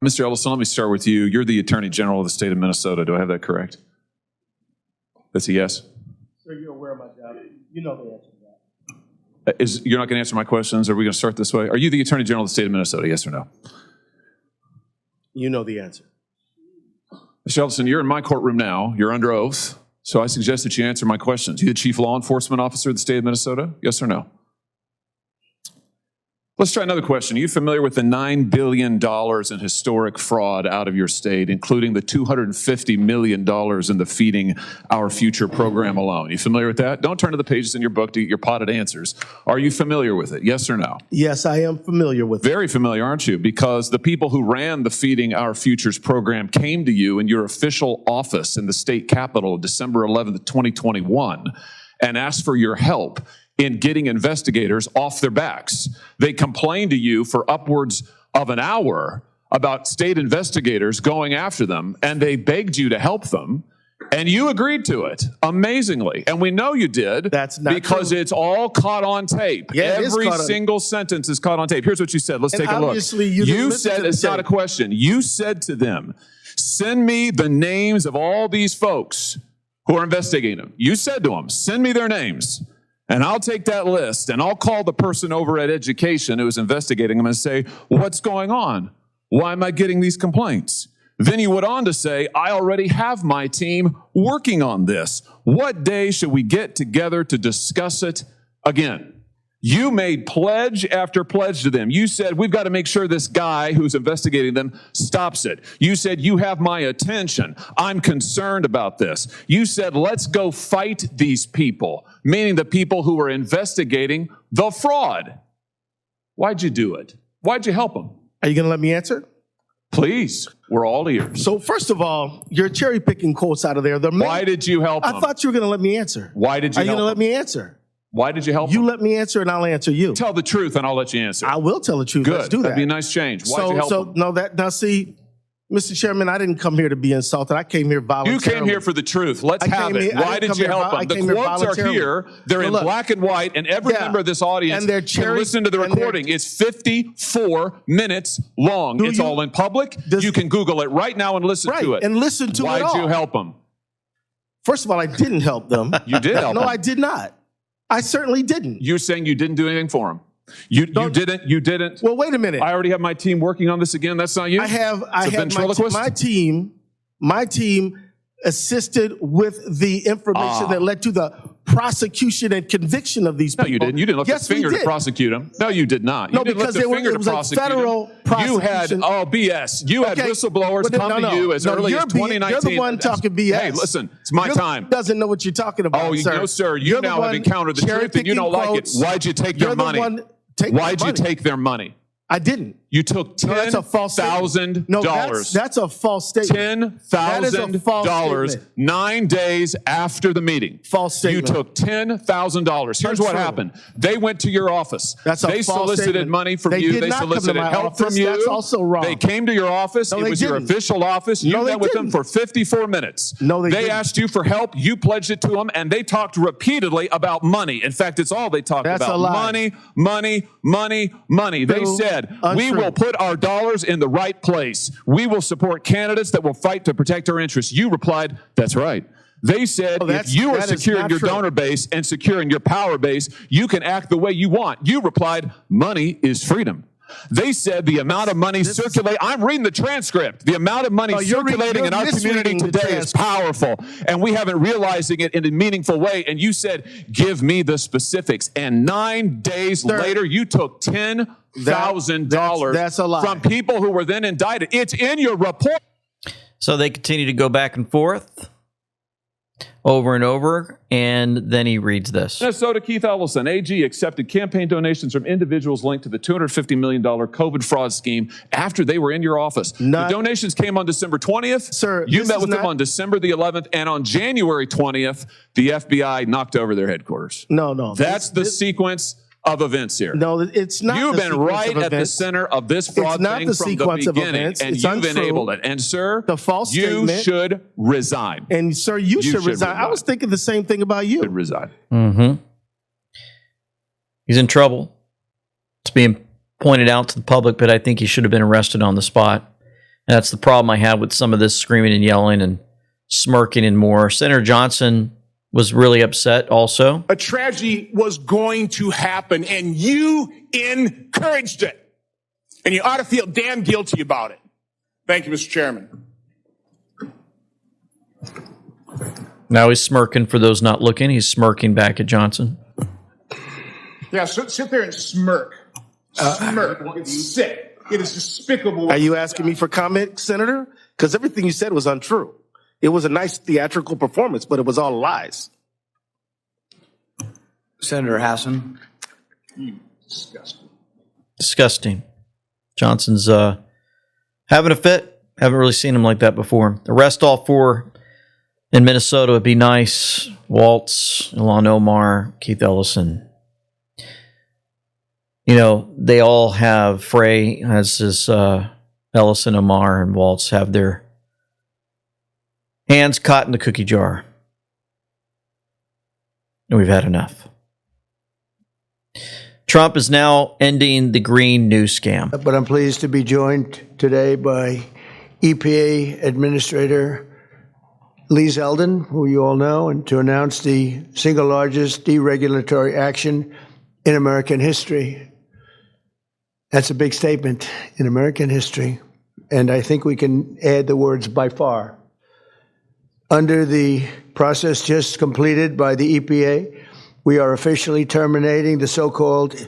Mr. Ellison, let me start with you. You're the Attorney General of the state of Minnesota. Do I have that correct? That's a yes? Sir, you're aware of my job. You know the answer to that. You're not going to answer my questions? Are we going to start this way? Are you the Attorney General of the state of Minnesota, yes or no? You know the answer. Mr. Ellison, you're in my courtroom now. You're under oath. So I suggest that you answer my questions. You the Chief Law Enforcement Officer of the state of Minnesota, yes or no? Let's try another question. Are you familiar with the $9 billion in historic fraud out of your state, including the $250 million in the Feeding Our Future program alone? You familiar with that? Don't turn to the pages in your book to get your potted answers. Are you familiar with it? Yes or no? Yes, I am familiar with it. Very familiar, aren't you? Because the people who ran the Feeding Our Futures program came to you in your official office in the state capitol December 11th, 2021, and asked for your help in getting investigators off their backs. They complained to you for upwards of an hour about state investigators going after them, and they begged you to help them, and you agreed to it, amazingly. And we know you did. That's not because true. It's all caught on tape. Yeah, Every single sentence is caught on tape. Here's what you said. Let's And take a look. obviously you didn't listen said, to the it's not a tape. question. You said to them, send me the names of all these folks who are investigating them. You said to them, send me their names. And I'll take that list and I'll call the person over at Education who is investigating them and say, what's going on? Why am I getting these complaints? Then he went on to say, I already have my team working on this. What day should we get together to discuss it again? You made pledge after pledge to them. You said, we've got to make sure this guy who's investigating them stops it. You said, you have my attention. I'm concerned about this. You said, let's go fight these people, meaning the people who are investigating the fraud. Why'd you do it? Why'd you help them? Are you going to let me answer? Please, we're all ears. So first of all, you're cherry picking quotes out of there. Why did you help I them? thought you were going to let me answer. Why did you Are you help going to let them? me answer? Why did you help You them? let me answer and I'll answer you. Tell the truth and I'll let you answer. I will tell the truth. Good. Let's do that. That'd be a nice change. Why'd you help them? Now see, Mr. Chairman, I didn't come here to be insulted. I came here voluntarily. You came here for the truth. Let's I have came it. here- I Why didn't did come you here help vol- them? I The came here quotes are voluntarily. here. They're So in look, black and white, and every yeah, member of this audience and they're can cherry- listen to the and they're- recording. It's 54 minutes long. It's all in public. You can Google it right now and listen to it. and listen to it Why'd all. you help them? First of all, I didn't help them. You did help No, them. I did not. I certainly didn't. You're saying you didn't do anything for them. You didn't. Well, wait a minute. I already have my team working on this again. That's not you? I have It's a ventriloquist? my team assisted with the information that led to the prosecution and conviction of these No, people. you didn't. You didn't lift Yes, a finger we to did. prosecute them. No, you did not. You No, didn't because lift a it finger was to a prosecute federal them. You had, prosecution. BS. You had Okay, whistleblowers but come to you as early as you're 2019. You're the one talking BS. Hey, listen, it's my You're the time. one who doesn't know what you're talking about, Oh, sir. no, sir. You You're the now have one encountered the truth and you don't like it. cherry-picking Why'd you take You're their the money? one taking Why'd their you money. take their money? I didn't. You took No, that's a false statement. No, $10,000. that's a false statement. That is a false $10,000 statement. 9 days after the meeting. False statement. You took $10,000. Here's what Untrue. happened. They went to your office. That's a They false solicited statement. money from They you. did They not come to solicited my help office. from you. That's also wrong. They came to your office. No, it they was your didn't. official office. You No, they met with them didn't. for 54 minutes. No, they didn't. asked you for help. You pledged it to them, and they talked repeatedly about money. In fact, it's all they talked That's about. a lie. Money, money, money, money. They True. said, we Untrue. will put our dollars in the right place. We will support candidates that will fight to protect our interests. You replied, that's right. They said, if you are that is securing not your true. donor base and securing your power base, you can act the way you want. You replied, money is freedom. They said the amount of money circulating, I'm reading the transcript. The amount of money circulating in our community today is powerful, and we haven't realizing it in a meaningful way. And you said, give me the specifics. And 9 days later, you took $10,000 That's a lie. from people who were then indicted. It's in your report. So they continue to go back and forth over and over, and then he reads this. Minnesota, Keith Ellison, AG, accepted campaign donations from individuals linked to the $250 million COVID fraud scheme after they were in your office. The donations came on December 20th. Sir, you this met is with them not- on December the 11th, and on January 20th, the FBI knocked over their headquarters. No. That's the sequence of events here. No, it's not. You've the been sequence right of at the events. center of this fraud It's not thing the from sequence the of beginning, events. and It's you've untrue. enabled it. And sir, The false you statement. should resign. And sir, you should resign. I was thinking the same thing about you. Should resign. Mm-hmm. He's in trouble. It's being pointed out to the public, but I think he should have been arrested on the spot. And that's the problem I have with some of this screaming and yelling and smirking and more. Senator Johnson was really upset also. A tragedy was going to happen, and you encouraged it. And you ought to feel damn guilty about it. Thank you, Mr. Chairman. Now he's smirking. For those not looking, he's smirking back at Johnson. Yeah, sit there and smirk. Smirk. It's sick. It is despicable. Are you asking me for comment, Senator? Because everything you said was untrue. It was a nice theatrical performance, but it was all lies. Senator Hassan. Disgusting. Disgusting. Johnson's having a fit. Haven't really seen him like that before. Arrest all four in Minnesota would be nice. Waltz, Ilhan Omar, Keith Ellison. You know, they all have, Frey has his, Ellison, Omar, and Waltz have their hands caught in the cookie jar. And we've had enough. Trump is now ending the green news scam. But I'm pleased to be joined today by EPA Administrator Lee Zeldin, who you all know, and to announce the single largest deregulatory action in American history. That's a big statement in American history, and I think we can add the words by far. Under the process just completed by the EPA, we are officially terminating the so-called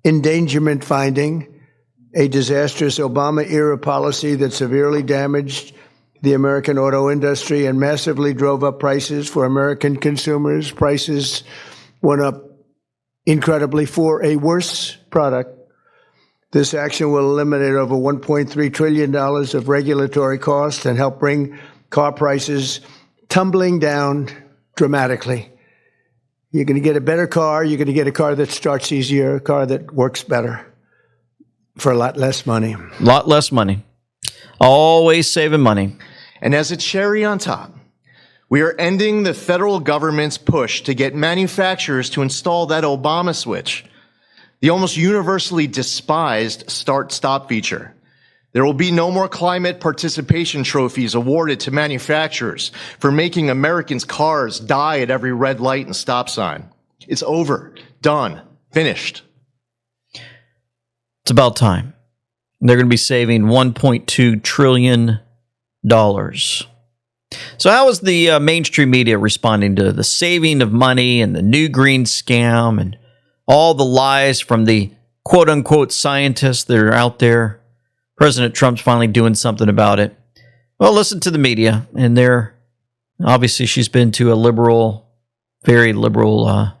endangerment finding, a disastrous Obama-era policy that severely damaged the American auto industry and massively drove up prices for American consumers. Prices went up incredibly for a worse product. This action will eliminate over $1.3 trillion of regulatory costs and help bring car prices tumbling down dramatically. You're going to get a better car. You're going to get a car that starts easier, a car that works better for a lot less money. A lot less money. Always saving money. And as a cherry on top, we are ending the federal government's push to get manufacturers to install that Obama switch, the almost universally despised start-stop feature. There will be no more climate participation trophies awarded to manufacturers for making Americans' cars die at every red light and stop sign. It's over, done, finished. It's about time. They're going to be saving $1.2 trillion. So how is the mainstream media responding to the saving of money and the new green scam and all the lies from the quote-unquote scientists that are out there? President Trump's finally doing something about it. Well, listen to the media, and they're obviously she's been to a liberal, very liberal,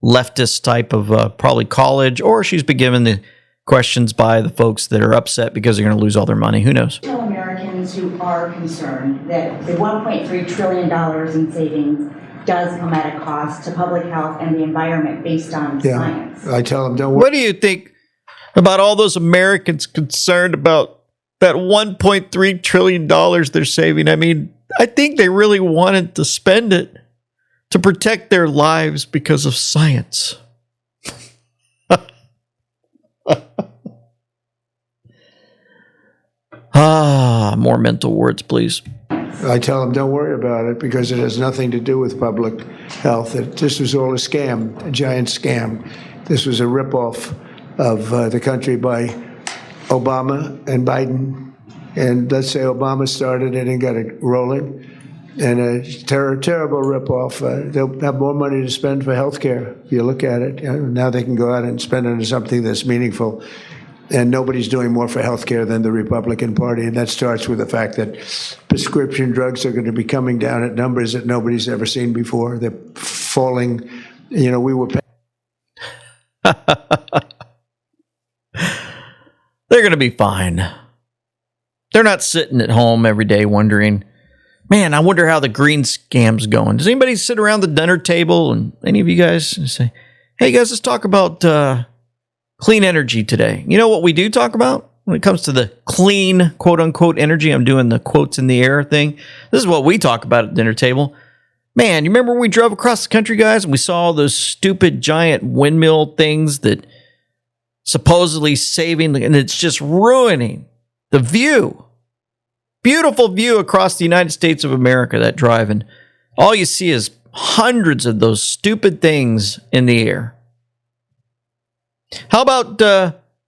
leftist type of probably college, or she's been given the questions by the folks that are upset because they're going to lose all their money. Who knows? Tell Americans who are concerned that the $1.3 trillion in savings does come at a cost to public health and the environment based on science. I tell them, don't worry. What do you think about all those Americans concerned about that $1.3 trillion they're saving? I mean, I think they really wanted to spend it to protect their lives because of science. More mental words, please. I tell them, don't worry about it because it has nothing to do with public health. This was all a scam, a giant scam. This was a ripoff of the country by Obama and Biden. And let's say Obama started it and got it rolling. And a terrible ripoff. They'll have more money to spend for health care, if you look at it. Now they can go out and spend it on something that's meaningful. And nobody's doing more for health care than the Republican Party. And that starts with the fact that prescription drugs are going to be coming down at numbers that nobody's ever seen before. They're falling. You know, we were They're going to be fine. They're not sitting at home every day wondering, man, I wonder how the green scam's going. Does anybody sit around the dinner table and any of you guys say, hey guys, let's talk about clean energy today? You know what we do talk about when it comes to the clean, quote unquote, energy? I'm doing the quotes in the air thing. This is what we talk about at the dinner table. Man, you remember when we drove across the country, guys, and we saw all those stupid giant windmill things that supposedly saving, and it's just ruining the view. Beautiful view across the United States of America, that drive, and all you see is hundreds of those stupid things in the air. How about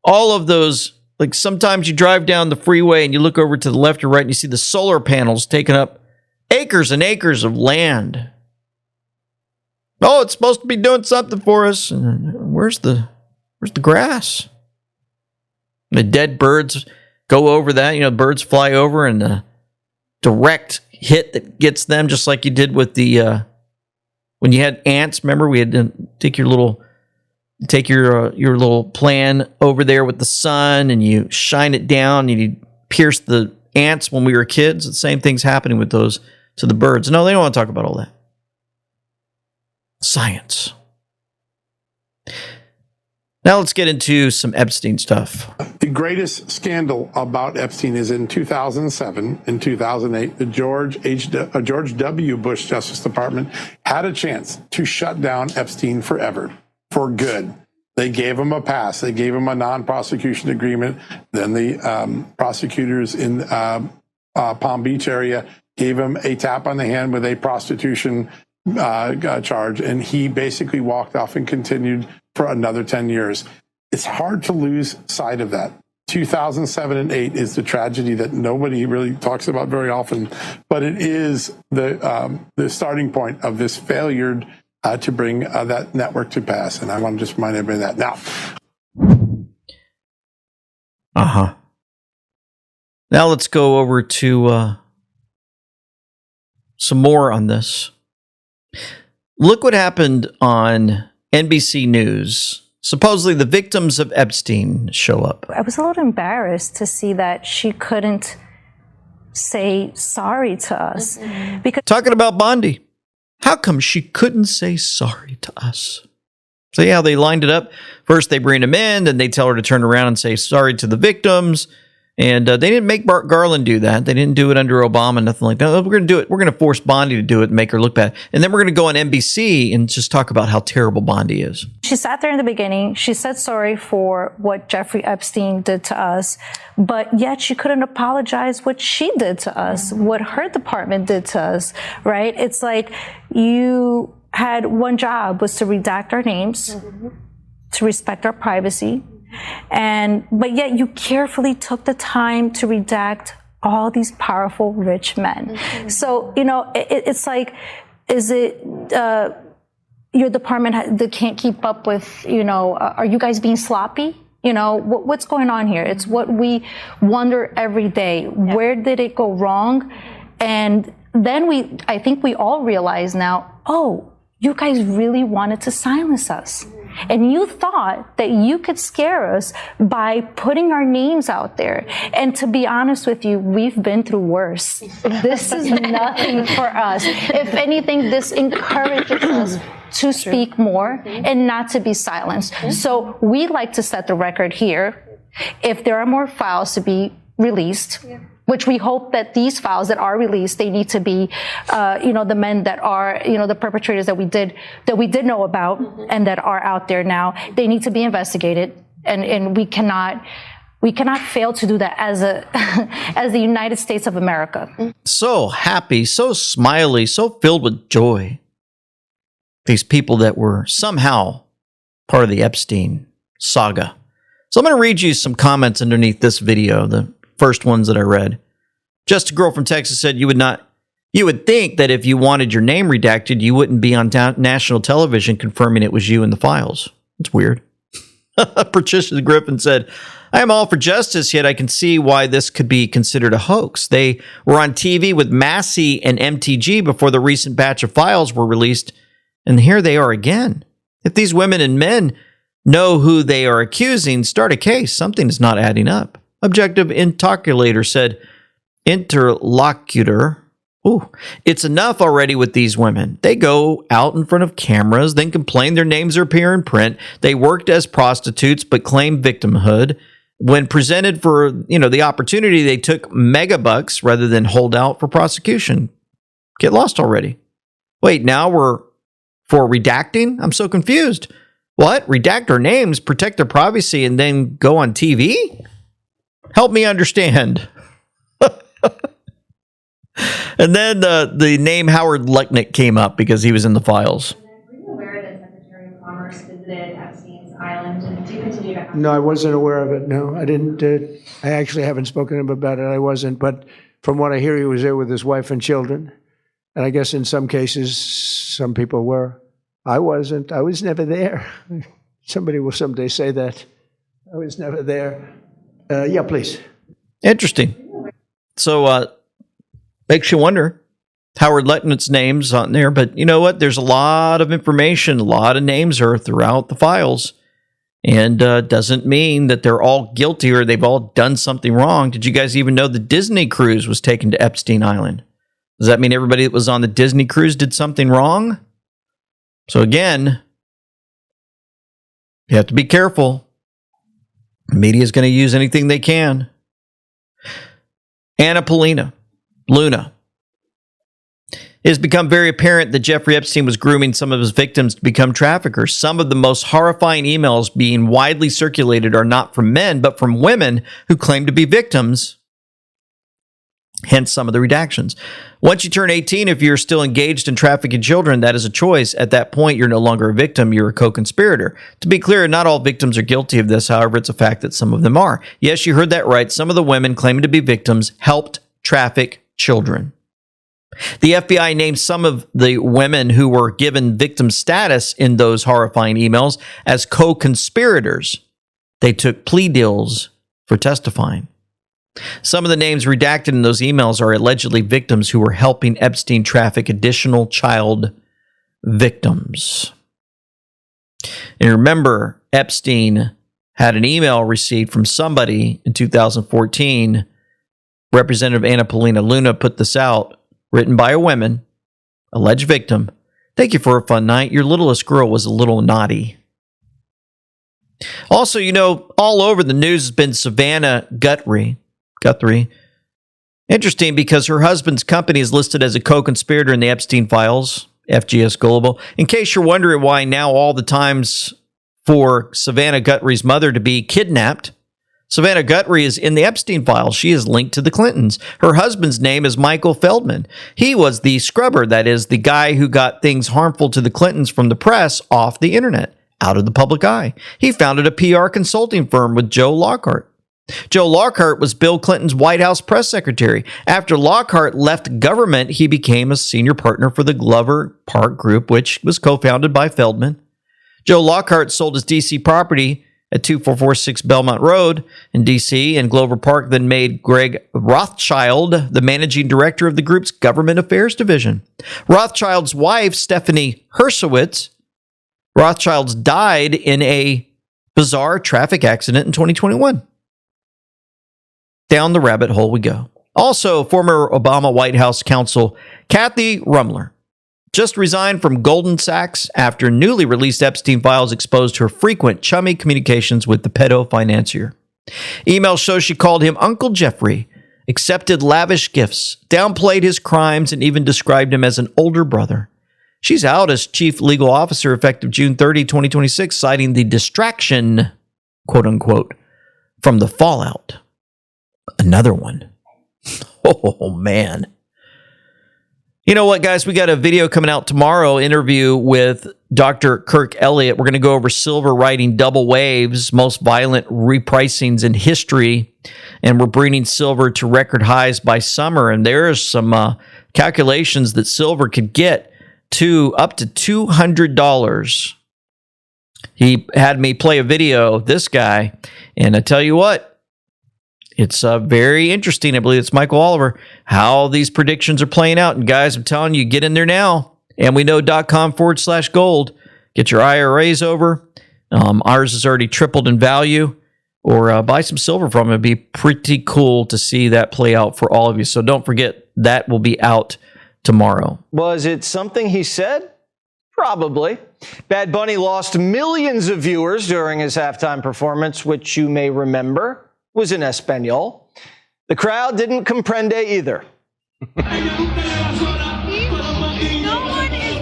all of those, like sometimes you drive down the freeway and you look over to the left or right and you see the solar panels taking up acres and acres of land. Oh, it's supposed to be doing something for us. Where's the grass? The dead birds go over that. You know, birds fly over and the direct hit that gets them, just like you did with the when you had ants. Remember, we had to take your little plan over there with the sun, and you shine it down, and you pierce the ants when we were kids. The same thing's happening with those to the birds. No, they don't want to talk about all that. Science. Now let's get into some Epstein stuff. The greatest scandal about Epstein is in 2007 and 2008. The George W. Bush Justice Department had a chance to shut down Epstein forever, for good. They gave him a pass. They gave him a non-prosecution agreement. Then the prosecutors in Palm Beach area gave him a tap on the hand with a prostitution charge, and he basically walked off and continued for another 10 years. It's hard to lose sight of that. 2007 and 8 is the tragedy that nobody really talks about very often, but it is the starting point of this failure to bring that network to pass. And I want to just remind everybody of that. Now, Now let's go over to some more on this. Look what happened on NBC News. Supposedly the victims of Epstein show up. I was a little embarrassed to see that she couldn't say sorry to us. Because Talking about Bondi. How come she couldn't say sorry to us? So yeah, they lined it up. First they bring him in, then they tell her to turn around and say sorry to the victims. And they didn't make Bart Garland do that. They didn't do it under Obama, nothing like that. We're going to do it. We're going to force Bondi to do it and make her look bad. And then we're going to go on NBC and just talk about how terrible Bondi is. she sat there in the beginning, she said sorry for what Jeffrey Epstein did to us, but yet she couldn't apologize what she did to us, what her department did to us, right? It's like you had one job, was to redact our names, to respect our privacy. But yet you carefully took the time to redact all these powerful rich men. So, you know, it's like, is it your department that can't keep up with, you know, are you guys being sloppy? You know, what's going on here? It's what we wonder every day. Where did it go wrong? And then I think we all realize now, oh, you guys really wanted to silence us. And you thought that you could scare us by putting our names out there. And to be honest with you, we've been through worse. This is nothing for us. If anything, this encourages us to speak more and not to be silenced. So we like to set the record here. If there are more files to be released, which we hope that these files that are released, they need to be, you know, the men that are, you know, the perpetrators that we did know about and that are out there now, they need to be investigated. And we cannot fail to do that as the United States of America. So happy, so smiley, so filled with joy. These people that were somehow part of the Epstein saga. So I'm going to read you some comments underneath this video, the first ones that I read. Just a girl from Texas said, you would think that if you wanted your name redacted, you wouldn't be on national television confirming it was you in the files. It's weird. Patricia Griffin said, I am all for justice, yet I can see why this could be considered a hoax. They were on TV with Massey and MTG before the recent batch of files were released, and here they are again. If these women and men know who they are accusing, start a case. Something is not adding up. Objective Interlocutor said, it's enough already with these women. They go out in front of cameras, then complain their names appear in print. They worked as prostitutes, but claim victimhood. When presented for, the opportunity, they took megabucks rather than hold out for prosecution. Get lost already. Wait, now we're for redacting? I'm so confused. What? Redact our names, protect their privacy, and then go on TV? Help me understand. And then the name Howard Lutnick came up because he was in the files. Were you aware that Secretary of Commerce visited Epstein's island, and do you continue to... No, I wasn't aware of it. No, I didn't. I actually haven't spoken to him about it. I wasn't. But from what I hear, he was there with his wife and children. And I guess in some cases, some people were. I wasn't. I was never there. Somebody will someday say that. I was never there. Yeah, please. Interesting. So, makes you wonder. Howard Lutnick's name's on there, but you know what? There's a lot of information, a lot of names are throughout the files, and doesn't mean that they're all guilty or they've all done something wrong. Did you guys even know the Disney cruise was taken to Epstein Island? Does that mean everybody that was on the Disney cruise did something wrong? So again, you have to be careful. The media is going to use anything they can. Anna Polina, Luna. It has become very apparent that Jeffrey Epstein was grooming some of his victims to become traffickers. Some of the most horrifying emails being widely circulated are not from men, but from women who claim to be victims. Hence some of the redactions. Once you turn 18, if you're still engaged in trafficking children, that is a choice. At that point, you're no longer a victim, you're a co-conspirator. To be clear, not all victims are guilty of this. However, it's a fact that some of them are. Yes, you heard that right. Some of the women claiming to be victims helped traffic children. The FBI named some of the women who were given victim status in those horrifying emails as co-conspirators. They took plea deals for testifying. Some of the names redacted in those emails are allegedly victims who were helping Epstein traffic additional child victims. And remember, Epstein had an email received from somebody in 2014. Representative Anna Polina Luna put this out, written by a woman, alleged victim. Thank you for a fun night. Your littlest girl was a little naughty. Also, you know, all over the news has been Savannah Guthrie. Interesting because her husband's company is listed as a co-conspirator in the Epstein files, FGS Global. In case you're wondering why now all the times for Savannah Guthrie's mother to be kidnapped, Savannah Guthrie is in the Epstein files. She is linked to the Clintons. Her husband's name is Michael Feldman. He was the scrubber, that is, the guy who got things harmful to the Clintons from the press off the internet, out of the public eye. He founded a PR consulting firm with Joe Lockhart. Joe Lockhart was Bill Clinton's White House press secretary. After Lockhart left government, he became a senior partner for the Glover Park Group, which was co-founded by Feldman. Joe Lockhart sold his D.C. property at 2446 Belmont Road in D.C., and Glover Park then made Greg Rothschild the managing director of the group's government affairs division. Rothschild's wife, Stephanie Hersowitz, Rothschilds died in a bizarre traffic accident in 2021. Down the rabbit hole we go. Also, former Obama White House counsel Kathy Rumler just resigned from Goldman Sachs after newly released Epstein files exposed her frequent chummy communications with the pedo financier. Emails show she called him Uncle Jeffrey, accepted lavish gifts, downplayed his crimes, and even described him as an older brother. She's out as chief legal officer effective June 30, 2026, citing the distraction, quote unquote, from the fallout. Another one. Oh, man. You know what, guys? We got a video coming out tomorrow, interview with Dr. Kirk Elliott. We're going to go over silver riding double waves, most violent repricings in history. And we're bringing silver to record highs by summer. And there's some calculations that silver could get to up to $200. He had me play a video, this guy. And I tell you what, it's very interesting. I believe it's Michael Oliver, how these predictions are playing out. And guys, I'm telling you, get in there now. And we know.com/gold. Get your IRAs over. Ours has already tripled in value. Or buy some silver from it. It'd be pretty cool to see that play out for all of you. So don't forget, that will be out tomorrow. Was it something he said? Probably. Bad Bunny lost millions of viewers during his halftime performance, which you may remember was in Espanol. The crowd didn't comprende either. No one is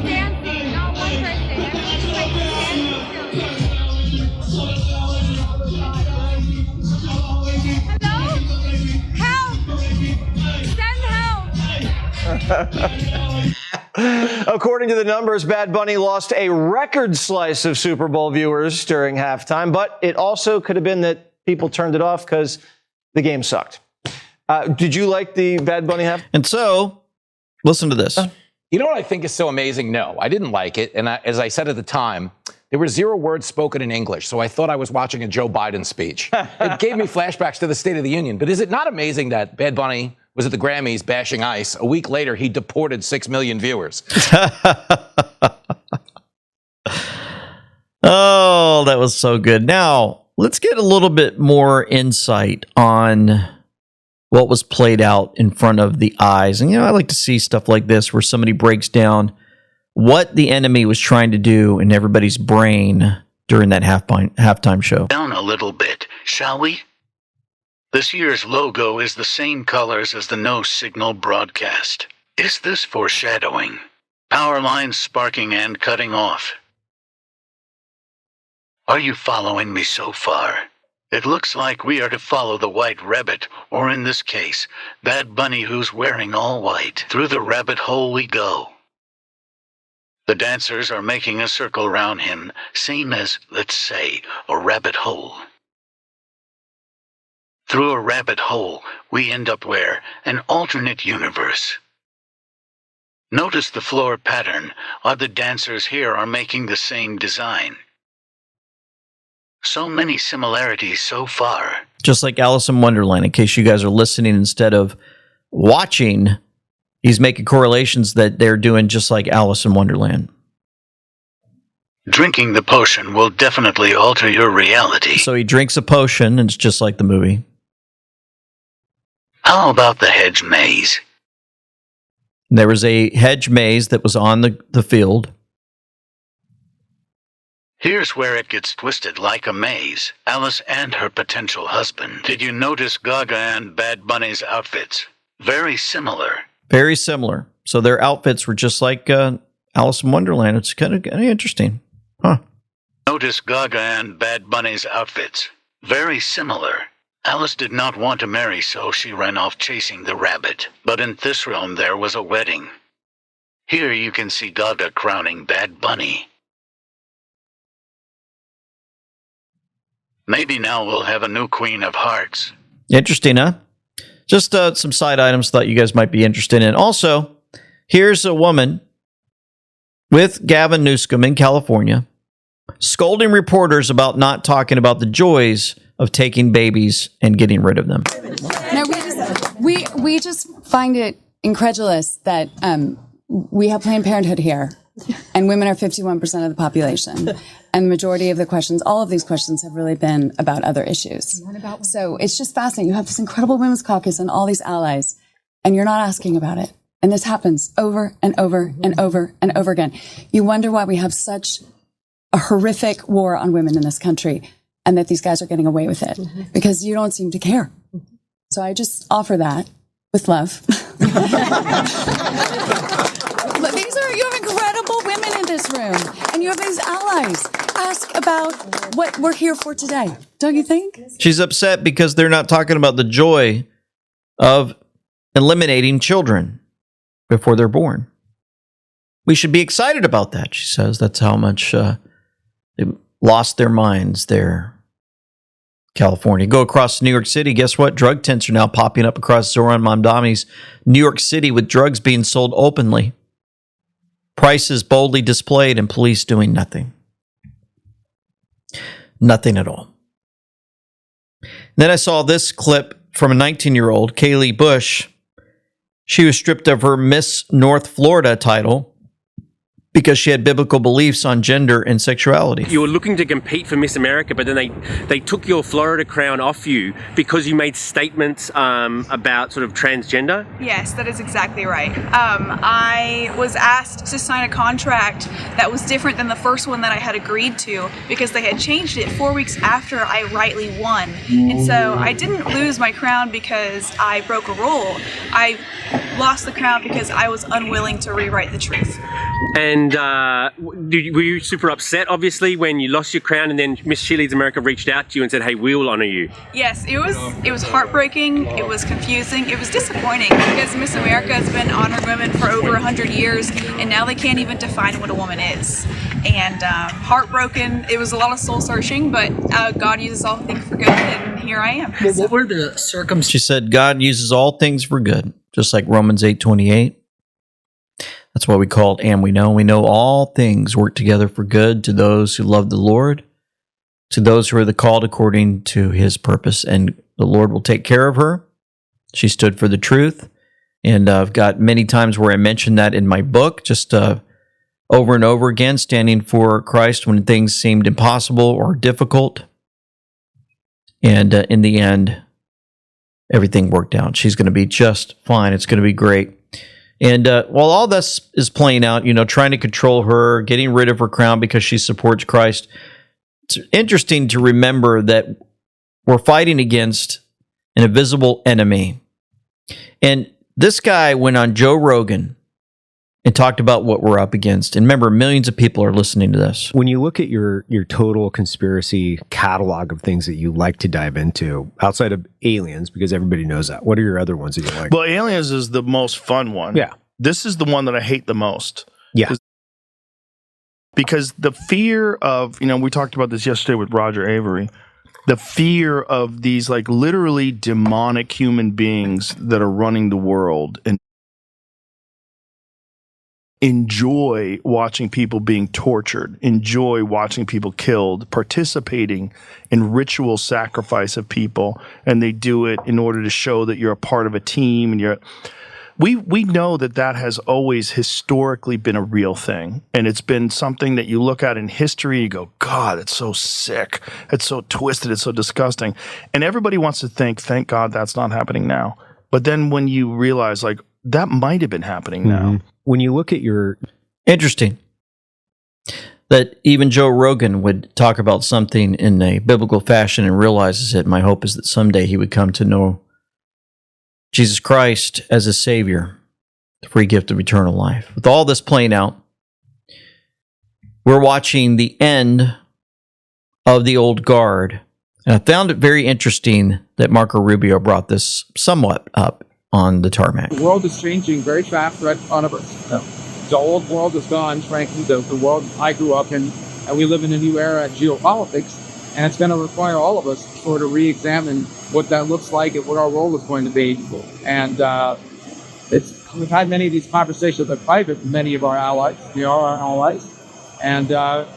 According to the numbers, Bad Bunny lost a record slice of Super Bowl viewers during halftime, but it also could have been that people turned it off because the game sucked. Did you like the Bad Bunny half? And so, listen to this. You know what I think is so amazing? No, I didn't like it. And as I said at the time, there were 0 words spoken in English, so I thought I was watching a Joe Biden speech. It gave me flashbacks to the State of the Union. But is it not amazing that Bad Bunny was at the Grammys bashing ICE? A week later, he deported 6 million viewers. Oh, that was so good. Now, let's get a little bit more insight on what was played out in front of the eyes. And, I like to see stuff like this where somebody breaks down what the enemy was trying to do in everybody's brain during that halftime show. Down a little bit, shall we? This year's logo is the same colors as the no signal broadcast. Is this foreshadowing? Power lines sparking and cutting off. Are you following me so far? It looks like we are to follow the white rabbit, or in this case, Bad Bunny who's wearing all white. Through the rabbit hole we go. The dancers are making a circle around him, same as, let's say, a rabbit hole. Through a rabbit hole, we end up where? An alternate universe. Notice the floor pattern. Are the dancers here are making the same design? So many similarities so far. Just like Alice in Wonderland, in case you guys are listening instead of watching, he's making correlations that they're doing just like Alice in Wonderland. Drinking the potion will definitely alter your reality. So he drinks a potion, and it's just like the movie. How about the hedge maze? There was a hedge maze that was on the field. Here's where it gets twisted like a maze. Alice and her potential husband. Did you notice Gaga and Bad Bunny's outfits? Very similar. Very similar. So their outfits were just like Alice in Wonderland. It's kind of interesting. Huh. Notice Gaga and Bad Bunny's outfits. Very similar. Alice did not want to marry, so she ran off chasing the rabbit. But in this realm there was a wedding. Here you can see Gaga crowning Bad Bunny. Maybe now we'll have a new Queen of Hearts. Interesting, huh? Just some side items thought you guys might be interested in. Also, here's a woman with Gavin Newsom in California scolding reporters about not talking about the joys of taking babies and getting rid of them. No, we just find it incredulous that we have Planned Parenthood here, and women are 51% of the population. And the majority of the questions, all of these questions have really been about other issues. So it's just fascinating. You have this incredible women's caucus and all these allies, and you're not asking about it. And this happens over and over and over and over again. You wonder why we have such a horrific war on women in this country and that these guys are getting away with it because you don't seem to care. So I just offer that with love. You have incredible women in this room, and you have these allies. Ask about what we're here for today, don't you think? She's upset because they're not talking about the joy of eliminating children before they're born. We should be excited about that, she says. That's how much they lost their minds there. California. Go across New York City. Guess what? Drug tents are now popping up across Zoran Mamdani's New York City with drugs being sold openly. Prices boldly displayed and police doing nothing. Nothing at all. Then I saw this clip from a 19-year-old, Kaylee Bush. She was stripped of her Miss North Florida title because she had biblical beliefs on gender and sexuality. You were looking to compete for Miss America, but then they took your Florida crown off you because you made statements about sort of transgender? Yes, that is exactly right. I was asked to sign a contract that was different than the first one that I had agreed to because they had changed it 4 weeks after I rightly won. And so I didn't lose my crown because I broke a rule. I lost the crown because I was unwilling to rewrite the truth. And were you super upset, obviously, when you lost your crown and then Miss Cheerleads America reached out to you and said, hey, we will honor you? Yes, it was heartbreaking, it was confusing, it was disappointing because Miss America has been honoring women for over 100 years and now they can't even define what a woman is. And heartbroken, it was a lot of soul searching, but God uses all things for good and here I am. Well, what were the circumstances? She said God uses all things for good, just like Romans 8:28. That's why we call it and we know. We know all things work together for good to those who love the Lord, to those who are the called according to his purpose. And the Lord will take care of her. She stood for the truth. And I've got many times where I mentioned that in my book, just over and over again, standing for Christ when things seemed impossible or difficult. And in the end, everything worked out. She's going to be just fine. It's going to be great. And while all this is playing out, trying to control her, getting rid of her crown because she supports Christ, it's interesting to remember that we're fighting against an invisible enemy. And this guy went on Joe Rogan and talked about what we're up against. And remember, millions of people are listening to this. When you look at your total conspiracy catalog of things that you like to dive into, outside of aliens, because everybody knows that, what are your other ones that you like? Well, aliens is the most fun one. Yeah. This is the one that I hate the most. Yeah. Because the fear of, we talked about this yesterday with Roger Avery, the fear of these like literally demonic human beings that are running the world and enjoy watching people being tortured, enjoy watching people killed, participating in ritual sacrifice of people, and they do it in order to show that you're a part of a team. And we know that has always historically been a real thing, and it's been something that you look at in history, you go, God, it's so sick, it's so twisted, it's so disgusting, and everybody wants to think, thank God that's not happening now. But then when you realize, like, that might have been happening now. When you look at your... Interesting that even Joe Rogan would talk about something in a biblical fashion and realizes it. My hope is that someday he would come to know Jesus Christ as a Savior, the free gift of eternal life. With all this playing out, we're watching the end of the old guard. And I found it very interesting that Marco Rubio brought this somewhat up on the tarmac. The world is changing very fast right in front of us. The old world is gone, frankly, the world I grew up in, and we live in a new era of geopolitics, and it's going to require all of us to sort of re-examine what that looks like and what our role is going to be. And we've had many of these conversations in private with many of our allies, they are our allies, and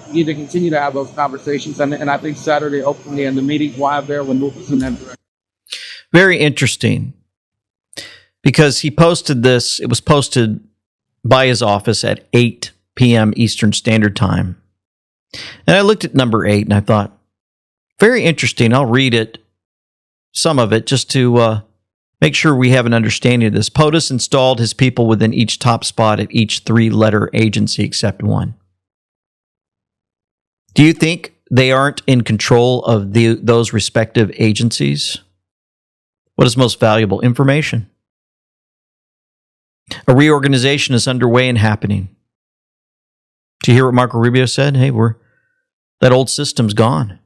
we need to continue to have those conversations, and I think Saturday, openly, and the meetings we'll have there will move us in that direction. Very interesting. Because he posted this, it was posted by his office at 8 p.m. Eastern Standard Time. And I looked at number 8 and I thought, very interesting. I'll read it, some of it, just to make sure we have an understanding of this. POTUS installed his people within each top spot at each 3-letter agency except one. Do you think they aren't in control of those respective agencies? What is most valuable? Information. A reorganization is underway and happening. Do you hear what Marco Rubio said? Hey, that old system's gone.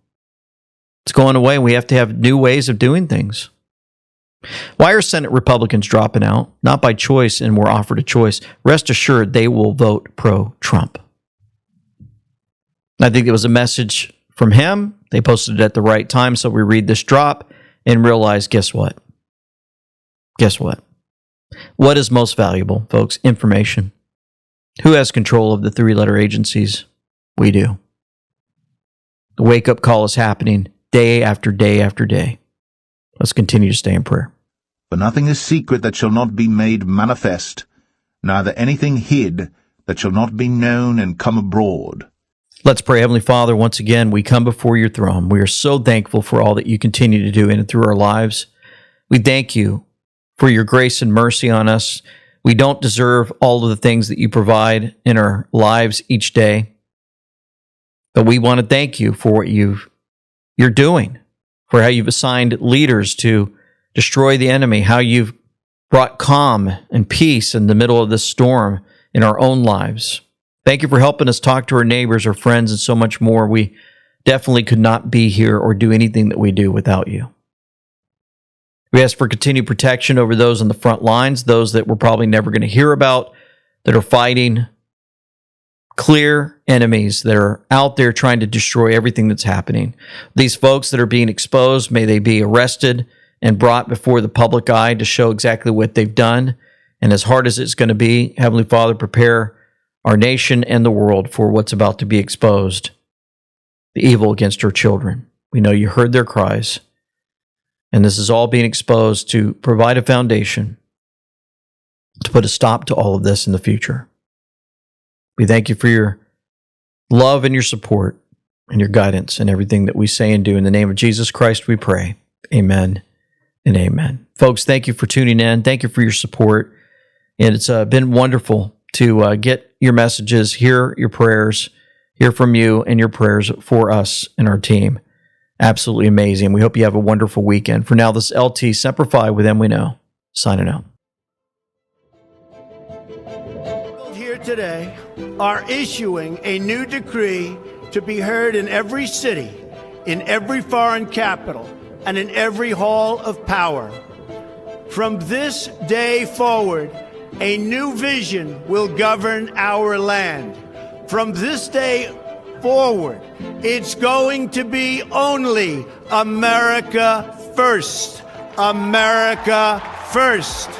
It's going away, and we have to have new ways of doing things. Why are Senate Republicans dropping out? Not by choice, and were offered a choice. Rest assured, they will vote pro-Trump. I think it was a message from him. They posted it at the right time, so we read this drop and realize, guess what? Guess what? What is most valuable, folks? Information. Who has control of the 3-letter agencies? We do. The wake-up call is happening day after day after day. Let's continue to stay in prayer. For nothing is secret that shall not be made manifest, neither anything hid that shall not be known and come abroad. Let's pray. Heavenly Father, once again, we come before your throne. We are so thankful for all that you continue to do in and through our lives. We thank you for your grace and mercy on us. We don't deserve all of the things that you provide in our lives each day. But we want to thank you for what you're doing, for how you've assigned leaders to destroy the enemy, how you've brought calm and peace in the middle of this storm in our own lives. Thank you for helping us talk to our neighbors, our friends, and so much more. We definitely could not be here or do anything that we do without you. We ask for continued protection over those on the front lines, those that we're probably never going to hear about, that are fighting clear enemies that are out there trying to destroy everything that's happening. These folks that are being exposed, may they be arrested and brought before the public eye to show exactly what they've done. And as hard as it's going to be, Heavenly Father, prepare our nation and the world for what's about to be exposed, the evil against our children. We know you heard their cries, and this is all being exposed to provide a foundation to put a stop to all of this in the future. We thank you for your love and your support and your guidance in everything that we say and do. In the name of Jesus Christ, we pray. Amen and amen. Folks, thank you for tuning in. Thank you for your support. And it's been wonderful to get your messages, hear your prayers, hear from you and your prayers for us and our team. Absolutely amazing. We hope you have a wonderful weekend. For now, this is LT Semper Fi with Them We Know, signing out. Here today are issuing a new decree to be heard in every city, in every foreign capital, and in every hall of power. From this day forward, a new vision will govern our land. From this day forward, it's going to be only America first. America first.